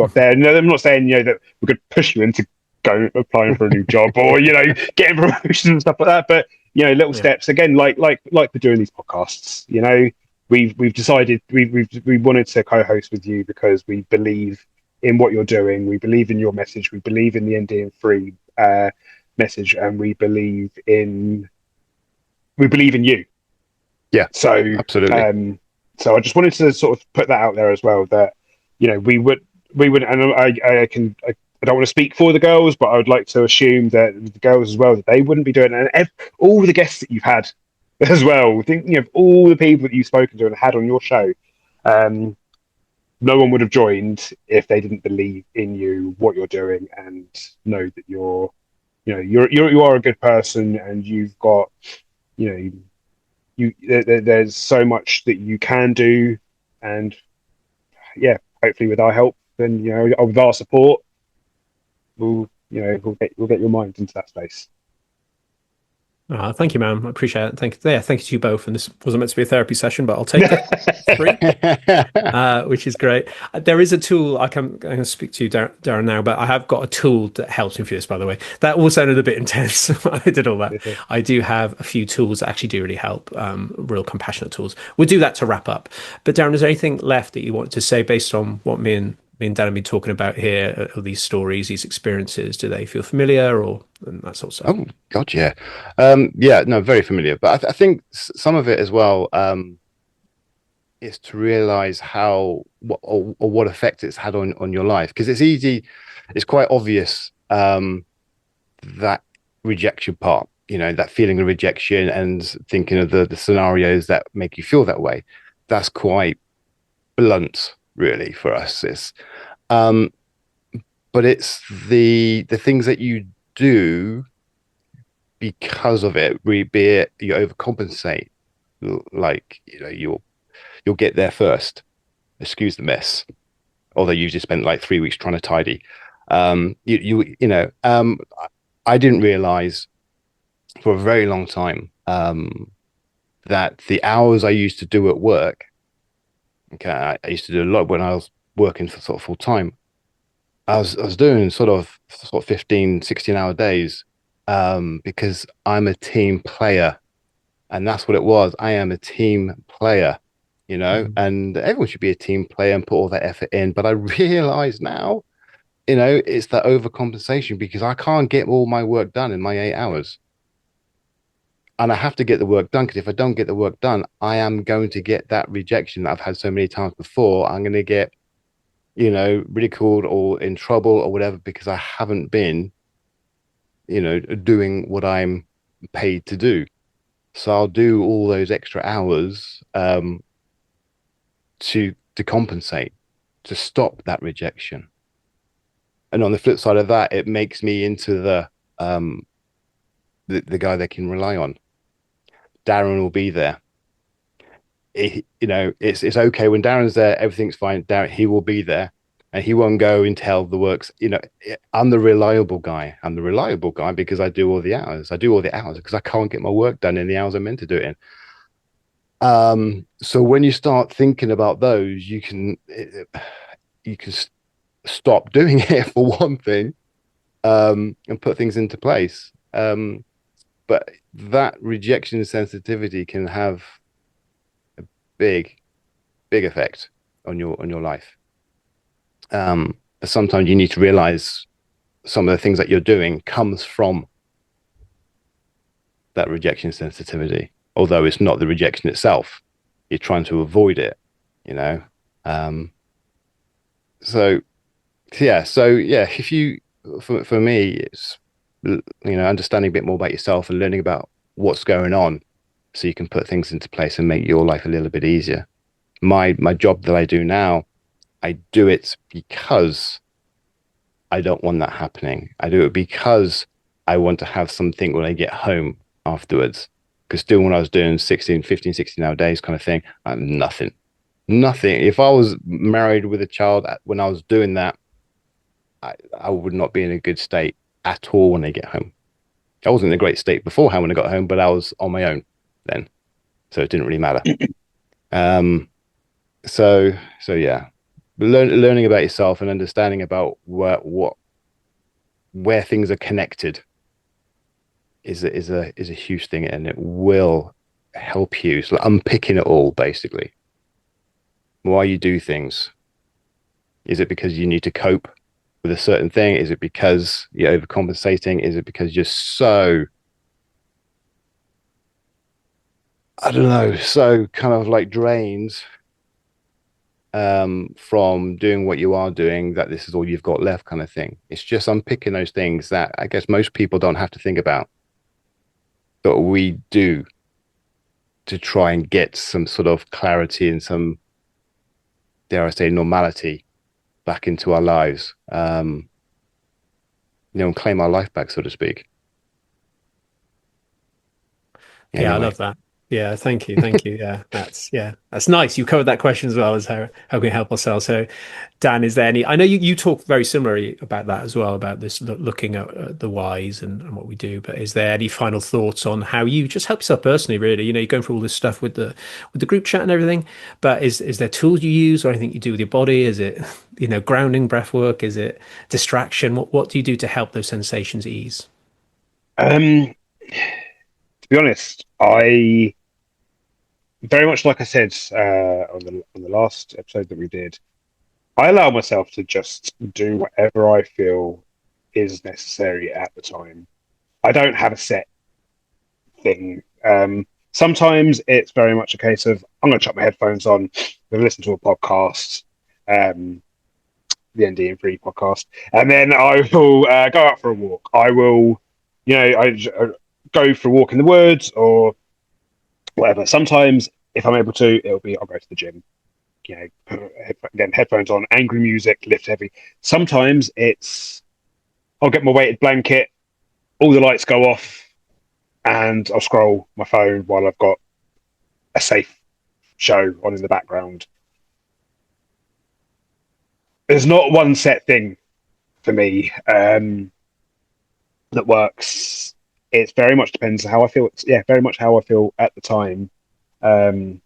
up there. No, I'm not saying that we could push you into go applying for a new job or getting promotions and stuff like that, but little steps again, like we're doing these podcasts. We've decided we wanted to co-host with you because we believe in what you're doing. We believe in your message. We believe in the ND and Free message, and we believe in you.
Yeah.
So
absolutely.
So I just wanted to sort of put that out there as well, that we would, and I don't want to speak for the girls, but I would like to assume that the girls as well, that they wouldn't be doing it. And all the guests that you've had as well, thinking of all the people that you've spoken to and had on your show, no one would have joined if they didn't believe in you, what you're doing, and know that you are a good person, and you've got, there's so much that you can do, and hopefully with our help and with our support, we'll get your mind into that space.
Thank you, man. I appreciate it. Thank you to you both. And this wasn't meant to be a therapy session, but I'll take it. Which is great. There is a tool. I'm going to speak to you, Darren, now, but I have got a tool that helps me for this, by the way. That all sounded a bit intense. I did all that. I do have a few tools that actually do really help, real compassionate tools. We'll do that to wrap up. But Darren, is there anything left that you want to say based on what me and Dan have been talking about here, these stories, these experiences? Do they feel familiar, or and that sort of stuff?
Oh God, yeah, no, very familiar. But I think some of it as well is to realize what effect it's had on your life, because it's quite obvious that rejection part, that feeling of rejection and thinking of the scenarios that make you feel that way. That's quite blunt, really, for us. It's but it's the things that you do because of it, be it you overcompensate, like you'll get there first, excuse the mess, although you've just spent like 3 weeks trying to tidy. I didn't realize for a very long time that the hours I used to do at work, I used to do a lot when I was working for sort of full time. I was doing sort of 15, 16-hour days because I'm a team player, and that's what it was. I am a team player, and everyone should be a team player and put all that effort in. But I realize now, it's that overcompensation, because I can't get all my work done in my 8 hours. And I have to get the work done, because if I don't get the work done, I am going to get that rejection that I've had so many times before. I'm going to get, ridiculed or in trouble or whatever, because I haven't been, doing what I'm paid to do. So I'll do all those extra hours to compensate, to stop that rejection. And on the flip side of that, it makes me into the guy they can rely on. Darren will be there. It's okay when Darren's there, everything's fine. Darren, he will be there, and he won't go and tell the works. I'm the reliable guy. I'm the reliable guy because I do all the hours. I do all the hours because I can't get my work done in the hours I'm meant to do it in. So when you start thinking about those, you can stop doing it, for one thing, and put things into place. But that rejection sensitivity can have a big effect on your life. But sometimes you need to realize some of the things that you're doing comes from that rejection sensitivity, although it's not the rejection itself. You're trying to avoid it, So yeah, if you for me, it's understanding a bit more about yourself and learning about what's going on, so you can put things into place and make your life a little bit easier. My job that I do now, I do it because I don't want that happening. I do it because I want to have something when I get home afterwards. Because still, when I was doing 16, 15, 16-hour days kind of thing, I'm nothing. Nothing. If I was married with a child when I was doing that, I would not be in a good state at all when I get home. I wasn't in a great state beforehand when I got home, but I was on my own then. So it didn't really matter. Um, so yeah, learning about yourself and understanding about where things are connected is a huge thing, and it will help you. So like unpicking it all, basically. Why you do things. Is it because you need to cope with a certain thing? Is it because you're overcompensating? Is it because you're so, I don't know, so kind of like drained from doing what you are doing, that this is all you've got left, kind of thing? It's just unpicking those things that I guess most people don't have to think about, but we do, to try and get some sort of clarity and some, dare I say, normality back into our lives, and claim our life back, so to speak.
Yeah, I
Anyway,
love that. Yeah, thank you, thank you. That's nice. You covered that question as well, as how can we help ourselves. So, Dan, is there any? I know you talk very similarly about that as well, about this looking at the whys and what we do. But is there any final thoughts on how you just help yourself personally? Really, you're going through all this stuff with the group chat and everything. But is there tools you use or anything you do with your body? Is it grounding, breath work? Is it distraction? What do you do to help those sensations ease?
To be honest, I very much like I said on the last episode that we did, I allow myself to just do whatever I feel is necessary at the time. I don't have a set thing. Sometimes it's very much a case of I'm going to chuck my headphones on, I'm going to listen to a podcast, um, the ND and Free podcast, and then I will go out for a walk. I will, go for a walk in the woods or whatever. Sometimes, if I'm able to, I'll go to the gym. Again, headphones on, angry music, lift heavy. Sometimes I'll get my weighted blanket, all the lights go off, and I'll scroll my phone while I've got a safe show on in the background. There's not one set thing for me that works. It very much depends how I feel. Yeah, very much how I feel at the time. Um,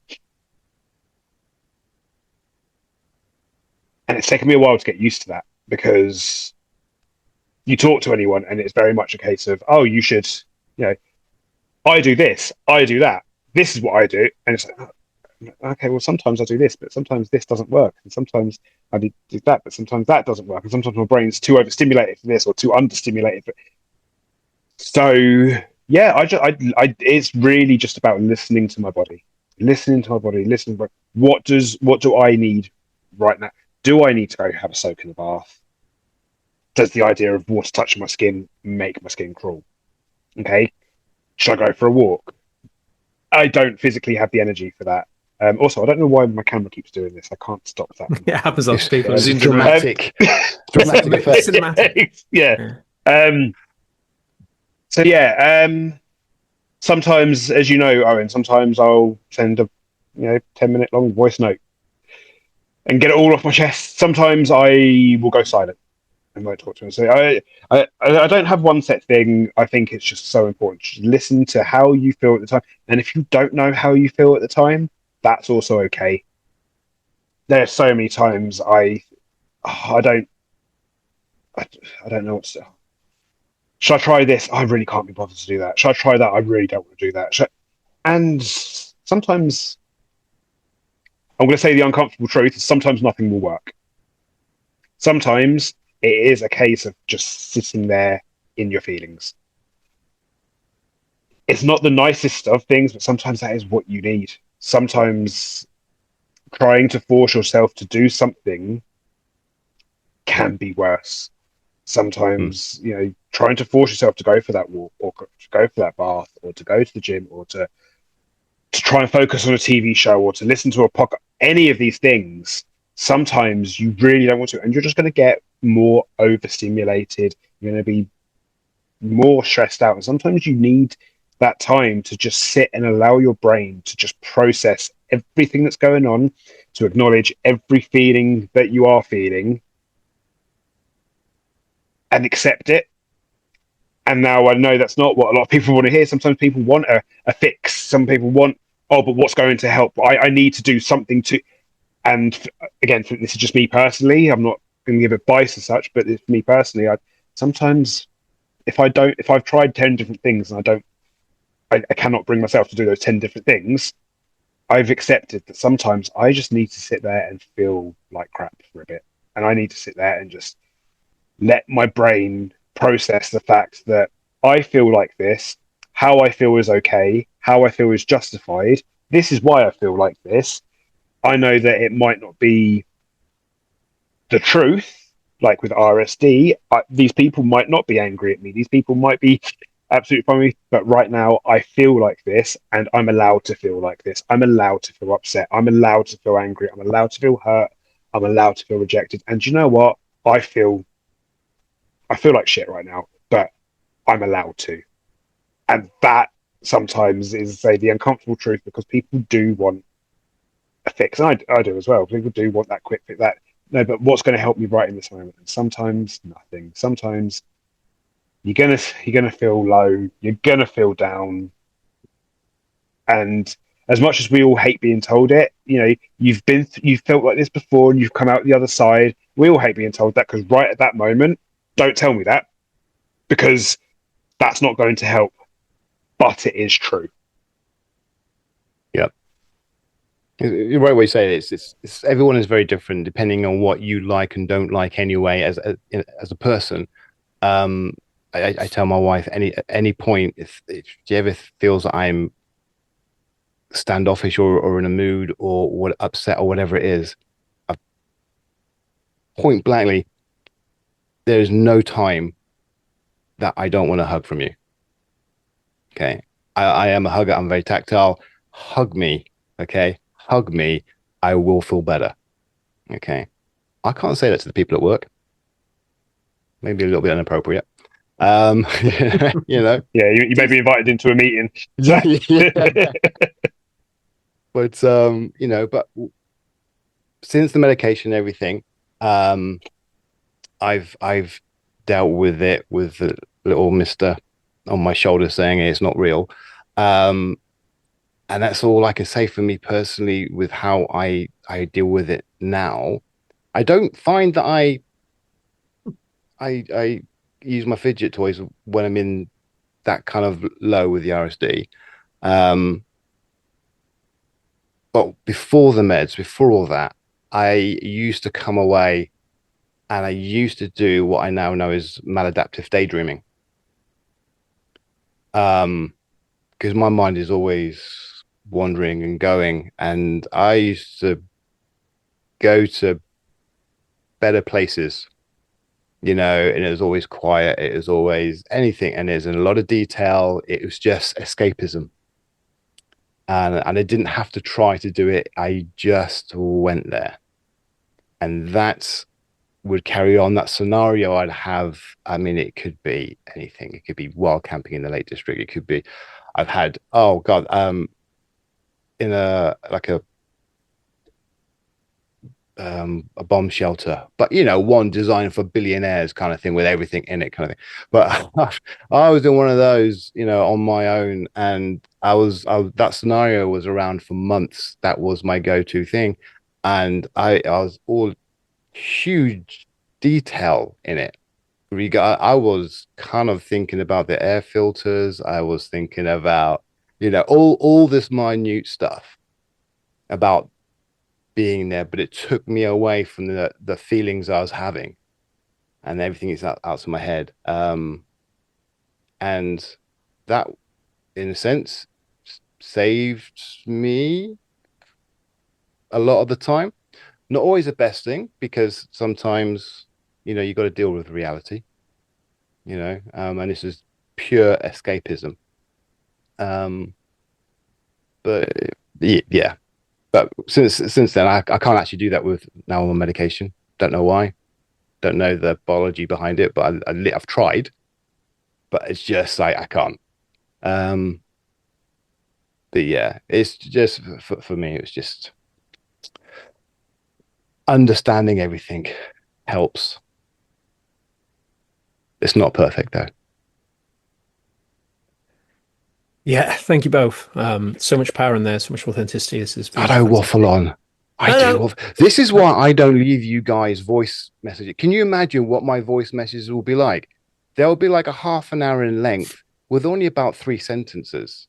and it's taken me a while to get used to that, because you talk to anyone and it's very much a case of, oh, you should, you know, I do this, I do that. This is what I do. And it's like, okay, well, sometimes I do this, but sometimes this doesn't work. And sometimes I do that, but sometimes that doesn't work. And sometimes my brain's too overstimulated for this or too understimulated for. So yeah, it's really just about listening to my body, listening. What do I need right now? Do I need to go have a soak in the bath? Does the idea of water touching my skin make my skin crawl? Okay. Should I go for a walk? I don't physically have the energy for that. Also, I don't know why my camera keeps doing this. I can't stop that.
It happens on people
it's
zoomed in around.
dramatic, dramatic effect.
Cinematic.
Yeah. So yeah. Sometimes, as you know, Owen, sometimes I'll send a 10-minute long voice note and get it all off my chest. Sometimes I will go silent and won't talk to him. So I don't have one set thing. I think it's just so important. Just listen to how you feel at the time. And if you don't know how you feel at the time, that's also okay. There are so many times I don't know what to do. Should I try this? I really can't be bothered to do that. Should I try that? I really don't want to do that. And sometimes I'm going to say the uncomfortable truth is sometimes nothing will work. Sometimes it is a case of just sitting there in your feelings. It's not the nicest of things, but sometimes that is what you need. Sometimes trying to force yourself to do something can be worse. Sometimes, trying to force yourself to go for that walk or to go for that bath or to go to the gym or to try and focus on a TV show or to listen to a podcast, any of these things, sometimes you really don't want to, and you're just going to get more overstimulated. You're going to be more stressed out. And sometimes you need that time to just sit and allow your brain to just process everything that's going on, to acknowledge every feeling that you are feeling and accept it. And now I know that's not what a lot of people want to hear. Sometimes people want a fix. Some people want, oh, but what's going to help? I need to do something to. And again, this is just me personally. I'm not going to give advice as such, but it's me personally. I sometimes, if I've tried 10 different things and I cannot bring myself to do those 10 different things, I've accepted that sometimes I just need to sit there and feel like crap for a bit. And I need to sit there and just let my brain process the fact that I feel like this, how I feel is okay, how I feel is justified. This is why I feel like this. I know that it might not be the truth, like with RSD. These people might not be angry at me. These people might be absolutely fine with me. But right now, I feel like this, and I'm allowed to feel like this. I'm allowed to feel upset. I'm allowed to feel angry. I'm allowed to feel hurt. I'm allowed to feel rejected. And you know what? I feel like shit right now, but I'm allowed to. And that sometimes is, say, the uncomfortable truth, because people do want a fix. And I do as well. People do want that quick fix. That no, but what's going to help me right in this moment? And sometimes nothing. Sometimes you're gonna feel low. You're gonna feel down. And as much as we all hate being told it, you've felt like this before, and you've come out the other side. We all hate being told that, because right at that moment, don't tell me that, because that's not going to help. But it is true.
Yep. The right way to say it is, it's everyone is very different depending on what you like and don't like anyway as a person. I tell my wife at any point, if she ever feels that I'm standoffish or in a mood or what upset or whatever it is, I point blankly, there's no time that I don't want a hug from you. Okay. I am a hugger. I'm very tactile. Hug me. Okay. Hug me. I will feel better. Okay. I can't say that to the people at work. Maybe a little bit inappropriate.
Yeah, you may be invited into a meeting.
Yeah. But but since the medication and everything, I've dealt with it with the little mister on my shoulder saying it's not real. And that's all I can say for me personally with how I deal with it now. I don't find that I use my fidget toys when I'm in that kind of low with the RSD. But before the meds, before all that, I used to come away and I used to do what I now know is maladaptive daydreaming. Because my mind is always wandering and going, and I used to go to better places, and it was always quiet, it was always anything, and there's a lot of detail. It was just escapism. And I didn't have to try to do it. I just went there. And that would carry on that scenario I'd have. I mean, it could be anything. It could be wild camping in the Lake District. It could be, I've had, oh God, in a bomb shelter, but one designed for billionaires kind of thing with everything in it kind of thing. But I was in one of those, on my own, and that scenario was around for months. That was my go-to thing, and I was all huge detail in it. I was kind of thinking about the air filters. I was thinking about, all this minute stuff about being there, but it took me away from the feelings I was having, and everything is out of my head. And that, in a sense, saved me a lot of the time. Not always the best thing, because sometimes, you got to deal with reality, and this is pure escapism. But yeah, but since then, I can't actually do that with now I'm on medication. Don't know why. Don't know the biology behind it, but I've tried, but it's just like I can't. But yeah, it's just for me, it's just understanding everything helps. It's not perfect though.
Yeah, thank you both. So much power in there, so much authenticity. This has
I
been
don't
fantastic.
waffle on. I
No,
do.
no.
This is why I don't leave you guys voice messages. Can you imagine what my voice messages will be like? They'll be like a half an hour in length with only about 3 sentences,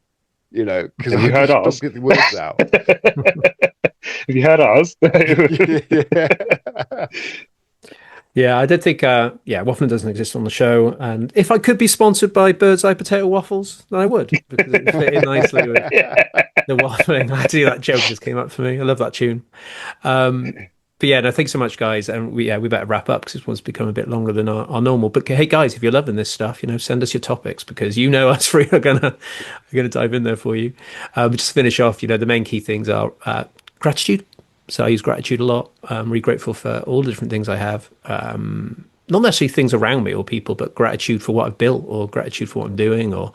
because
Have you
I
heard
just don't
ours?
get the words out.
Have you heard ours?
Yeah.
Yeah, I did think, yeah, waffling doesn't exist on the show. And if I could be sponsored by Bird's Eye Potato Waffles, then I would, because it would fit in nicely with the waffling. Actually, that joke just came up for me. I love that tune. But yeah, no, thanks so much, guys. And we better wrap up because this one's become a bit longer than our normal. But hey, guys, if you're loving this stuff, send us your topics because us three are gonna dive in there for you. But just to finish off, the main key things are gratitude. So I use gratitude a lot. I'm really grateful for all the different things I have. Not necessarily things around me or people, but gratitude for what I've built or gratitude for what I'm doing or,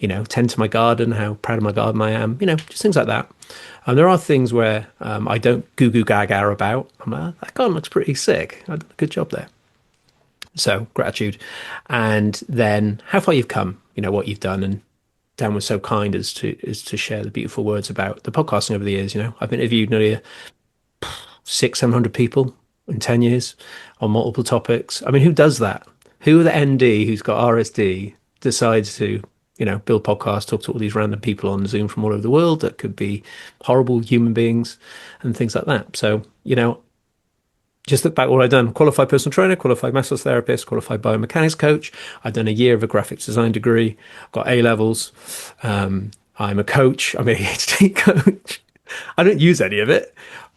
tend to my garden, how proud of my garden I am, just things like that. And there are things where I don't goo goo gaga about. I'm like, that garden looks pretty sick. I did a good job there. So gratitude. And then how far you've come, what you've done. And Dan was so kind as to share the beautiful words about the podcasting over the years. I've interviewed nearly 600-700 people in 10 years on multiple topics. I mean, who does that? Who the ND who's got RSD decides to, build podcasts, talk to all these random people on Zoom from all over the world that could be horrible human beings and things like that. So, just look back what I've done. Qualified personal trainer, qualified massage therapist, qualified biomechanics coach. I've done a year of a graphics design degree, got A levels. I'm a coach. I'm a PhD coach. I don't use any of it,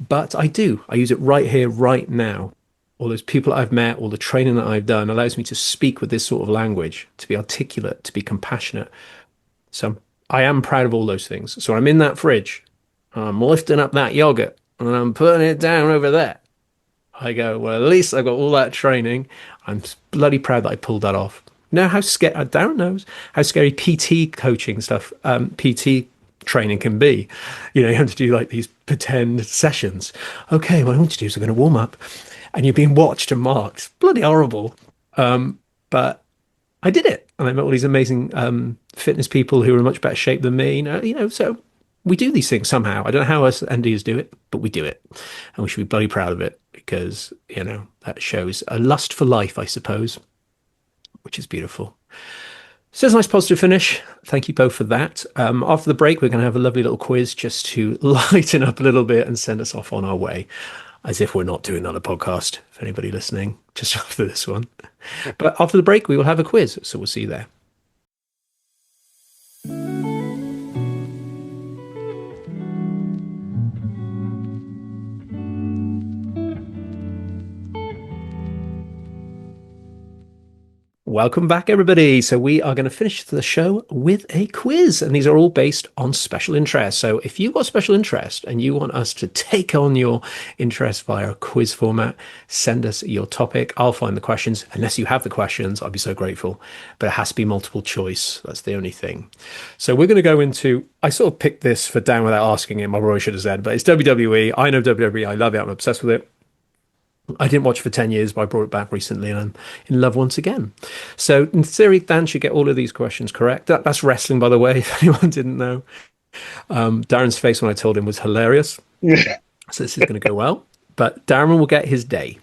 but I do. I use it right here, right now. All those people I've met, all the training that I've done allows me to speak with this sort of language, to be articulate, to be compassionate. So I am proud of all those things. So I'm in that fridge, I'm lifting up that yogurt and I'm putting it down over there. I go, well, at least I've got all that training. I'm bloody proud that I pulled that off. Now, how scary, Darren knows how scary PT coaching stuff, PT training can be. You have to do like these pretend sessions. Okay, what I want you to do is we're going to warm up and you're being watched and marked. Bloody horrible. But I did it. And I met all these amazing fitness people who are in much better shape than me. So we do these things somehow. I don't know how us NDs do it, but we do it. And we should be bloody proud of it because, that shows a lust for life, I suppose, which is beautiful. So it's a nice positive finish. Thank you both for that. After the break, we're going to have a lovely little quiz just to lighten up a little bit and send us off on our way, as if we're not doing another podcast, for anybody listening, just after this one. But after the break, we will have a quiz. So we'll see you there. Welcome back, everybody. So we are going to finish the show with a quiz, and these are all based on special interest. So if you've got special interest and you want us to take on your interest via a quiz format, send us your topic. I'll find the questions. Unless you have the questions, I'd be so grateful. But it has to be multiple choice. That's the only thing. So we're going to go into, I sort of picked this for Dan without asking him. I probably should have said, but it's WWE. I know WWE. I love it. I'm obsessed with it. I didn't watch it for 10 years, but I brought it back recently and I'm in love once again. So in theory, Dan should get all of these questions correct. That's wrestling, by the way, if anyone didn't know. Darren's face when I told him was hilarious. So this is going to go well. But Darren will get his day.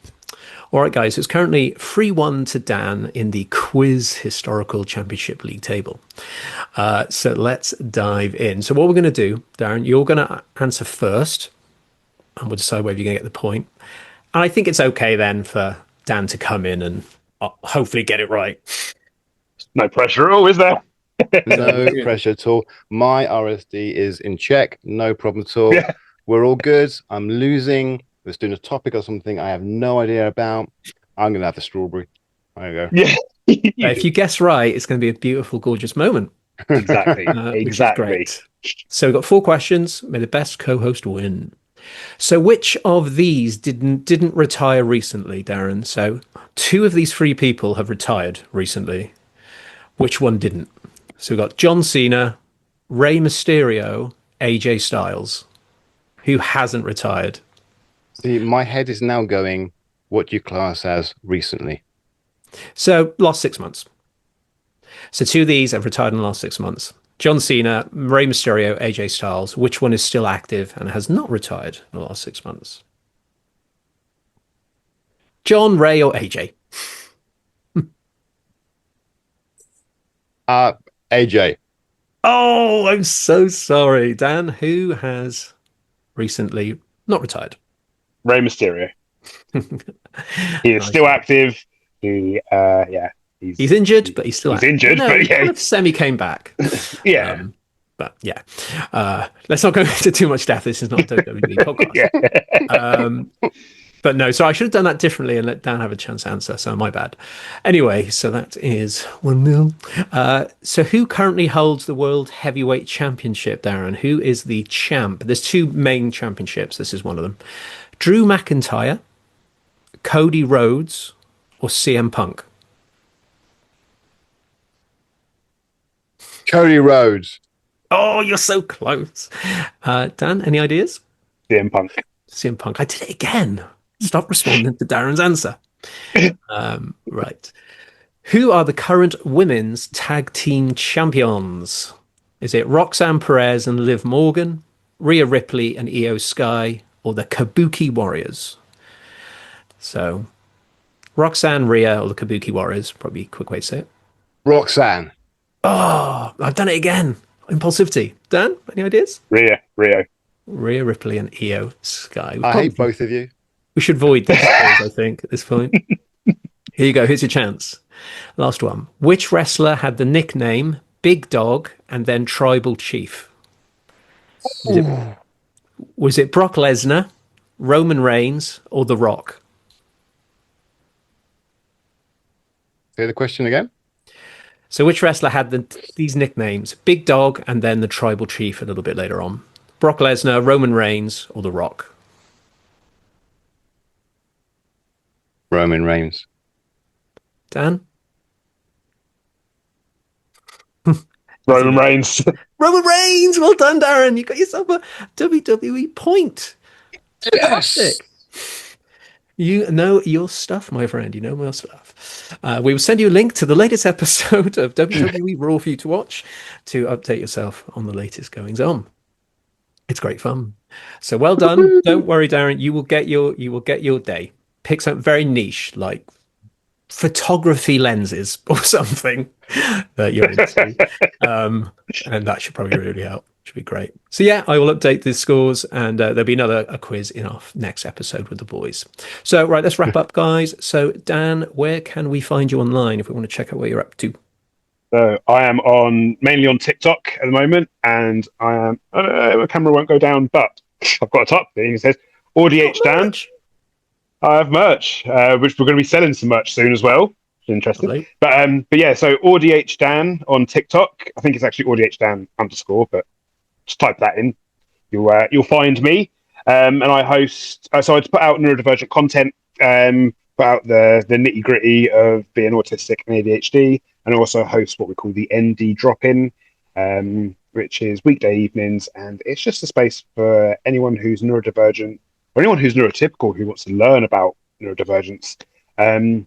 All right, guys, it's currently 3-1 to Dan in the Quiz Historical Championship League table. So let's dive in. So what we're going to do, Darren, you're going to answer first, and we'll decide whether you're going to get the point. And I think it's okay then for Dan to come in and hopefully get it right.
No pressure at all, is there?
No pressure at all. My RSD is in check. No problem at all. We're all good. I'm losing. Let's do a topic or something I have no idea about. I'm going to have a strawberry. There you go.
Yeah,
If you guess right, it's going to be a beautiful, gorgeous moment,
exactly,
which is
exactly.
great. So we've got 4 questions. May the best co-host win. So which of these didn't retire recently, Darren? So 2 of these 3 people have retired recently. Which one didn't? So we've got John Cena, Rey Mysterio, AJ Styles. Who hasn't retired?
See, my head is now going, what do you class as recently?
So last 6 months. So 2 of these have retired in the last 6 months. John Cena, Rey Mysterio, AJ Styles. Which one is still active and has not retired in the last 6 months? John, Ray, or AJ?
AJ.
Oh, I'm so sorry. Dan, who has recently not retired?
Rey Mysterio. He is
Nice.
still active.
He's injured, but he's still
he's
active.
injured,
No,
but
he
yeah,
kind of semi came back.
yeah,
But yeah, let's not go into too much depth. This is not a WWE podcast.
yeah.
But no, so I should have done that differently and let Dan have a chance to answer. So my bad. Anyway, so that is 1-0. So who currently holds the World Heavyweight Championship, Darren? Who is the champ? There's 2 main championships. This is one of them. Drew McIntyre, Cody Rhodes, or CM Punk?
Cody Rhodes.
Oh, you're so close. Dan, any ideas?
CM Punk.
CM Punk. I did it again. Stop responding to Darren's answer. Right. Who are the current women's tag team champions? Is it Roxanne Perez and Liv Morgan, Rhea Ripley and Io Sky, or the Kabuki Warriors? So, Roxanne, Rhea, or the Kabuki Warriors? Probably a quick way to say it.
Roxanne.
Oh, I've done it again. Impulsivity. Dan, any ideas?
Rio.
Rhea Ripley and Io Sky.
I hate both of you.
We should void this, I think, at this point. Here you go. Here's your chance. Last one. Which wrestler had the nickname Big Dog and then Tribal Chief? Was it Brock Lesnar, Roman Reigns, or The Rock?
Say the question again.
So which wrestler had these nicknames? Big Dog and then the Tribal Chief a little bit later on. Brock Lesnar, Roman Reigns, or The Rock?
Roman Reigns.
Dan?
Roman Reigns.
Roman Reigns! Well done, Darren. You got yourself a WWE point.
Yes.
Fantastic. You know your stuff, my friend. You know your stuff. We will send you a link to the latest episode of WWE Raw for you to watch to update yourself on the latest goings on. It's great fun. So well done. Don't worry, Darren. You will get your day. Pick something very niche, like photography lenses or something that you're into. And that should probably really help. Should be great. So yeah, I will update the scores and there'll be a quiz in our next episode with the boys. So right, let's wrap up, guys. So Dan, where can we find you online if we want to check out what you're up to?
So I am mainly on TikTok at the moment, and I am. My camera won't go down, but I've got a top thing. It says "AudH Dan." I have merch, which we're going to be selling some merch soon as well. Interesting,
Lovely.
But yeah. So AudH Dan on TikTok. I think it's actually AudH Dan _, but just type that in. You'll find me, and I host. So I put out neurodivergent content. Put out the nitty gritty of being autistic and ADHD. And also host what we call the ND drop-in, which is weekday evenings, and it's just a space for anyone who's neurodivergent or anyone who's neurotypical who wants to learn about neurodivergence to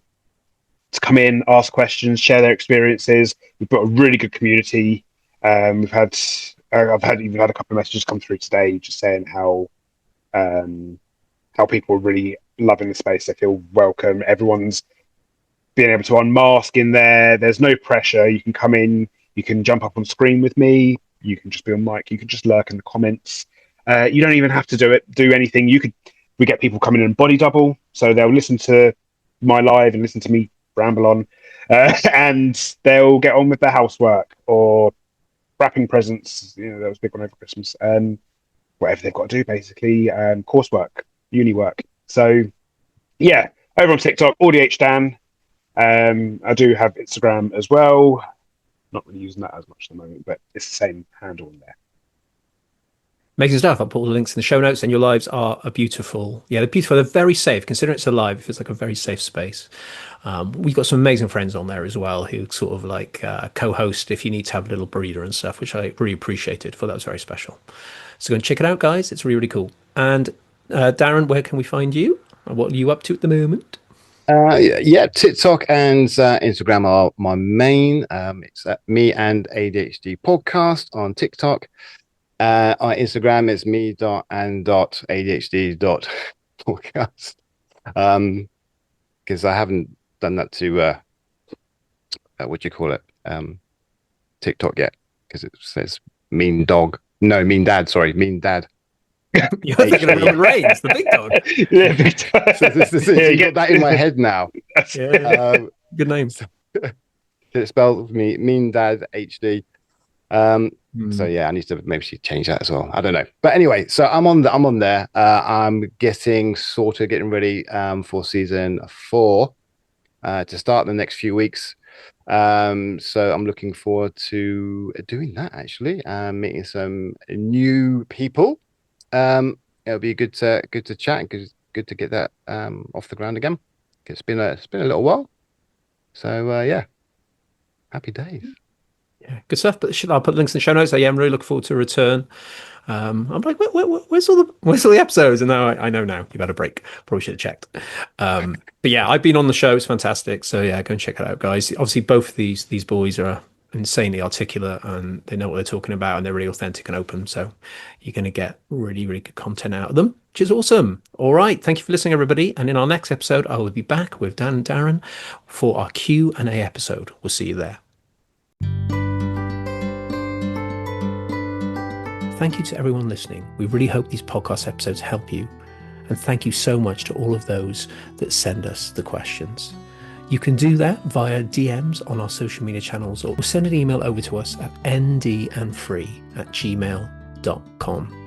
come in, ask questions, share their experiences. We've got a really good community. I've had a couple of messages come through today just saying how people are really loving the space. They feel welcome. Everyone's being able to unmask in there. There's no pressure. You can come in, you can jump up on screen with me, you can just be on mic, you can just lurk in the comments. You don't even have to do anything. We get people coming in body double, so they'll listen to my live and listen to me ramble on, and they'll get on with their housework or wrapping presents. That was a big one over Christmas. Whatever they've got to do, basically, coursework, uni work. So yeah, over on TikTok, AudioHDan. I do have Instagram as well. Not really using that as much at the moment, but it's the same handle in there.
Amazing stuff. I'll put all the links in the show notes, and your lives are a beautiful. Yeah, they're beautiful. They're very safe. Considering it's a live, it feels like a very safe space. We've got some amazing friends on there as well who sort of like co-host if you need to have a little breather and stuff, which I really appreciated. Thought that was very special. So go and check it out, guys. It's really, really cool. And Darren, where can we find you? What are you up to at the moment?
Yeah, TikTok and Instagram are my main. It's Me and ADHD podcast on TikTok. On Instagram, it's me.and.adhd.podcast. Because I haven't done that to what do you call it? TikTok yet, because it says mean dog. No, mean dad. Sorry, mean dad.
You're thinking of Roman Reigns, the big dog.
Yeah, big dog.
So you got that in my head now.
Yeah, good name.
It spells me mean dad HD. So yeah, I need to maybe change that as well. I don't know, but anyway, so I'm on there. I'm getting ready for season 4 to start in the next few weeks. So I'm looking forward to doing that. Actually, meeting some new people. It'll be good to chat and good to get that off the ground again. It's been a little while. So yeah, happy days.
Yeah, good stuff. But I'll put links in the show notes. I'm really looking forward to a return. I'm like, where's all the episodes? And now I know now. You've had a break. Probably should have checked. But yeah, I've been on the show. It's fantastic. So yeah, go and check it out, guys. Obviously, both of these boys are insanely articulate and they know what they're talking about and they're really authentic and open. So you're going to get really, really good content out of them, which is awesome. All right. Thank you for listening, everybody. And in our next episode, I will be back with Dan and Darren for our Q&A episode. We'll see you there. Thank you to everyone listening. We really hope these podcast episodes help you. And thank you so much to all of those that send us the questions. You can do that via DMs on our social media channels or send an email over to us at ndandfree@gmail.com.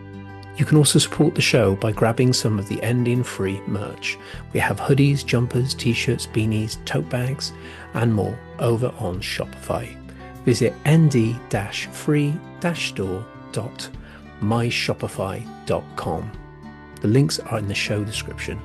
You can also support the show by grabbing some of the ND and Free merch. We have hoodies, jumpers, t-shirts, beanies, tote bags, and more over on Shopify. Visit nd-free-store.myshopify.com. The links are in the show description.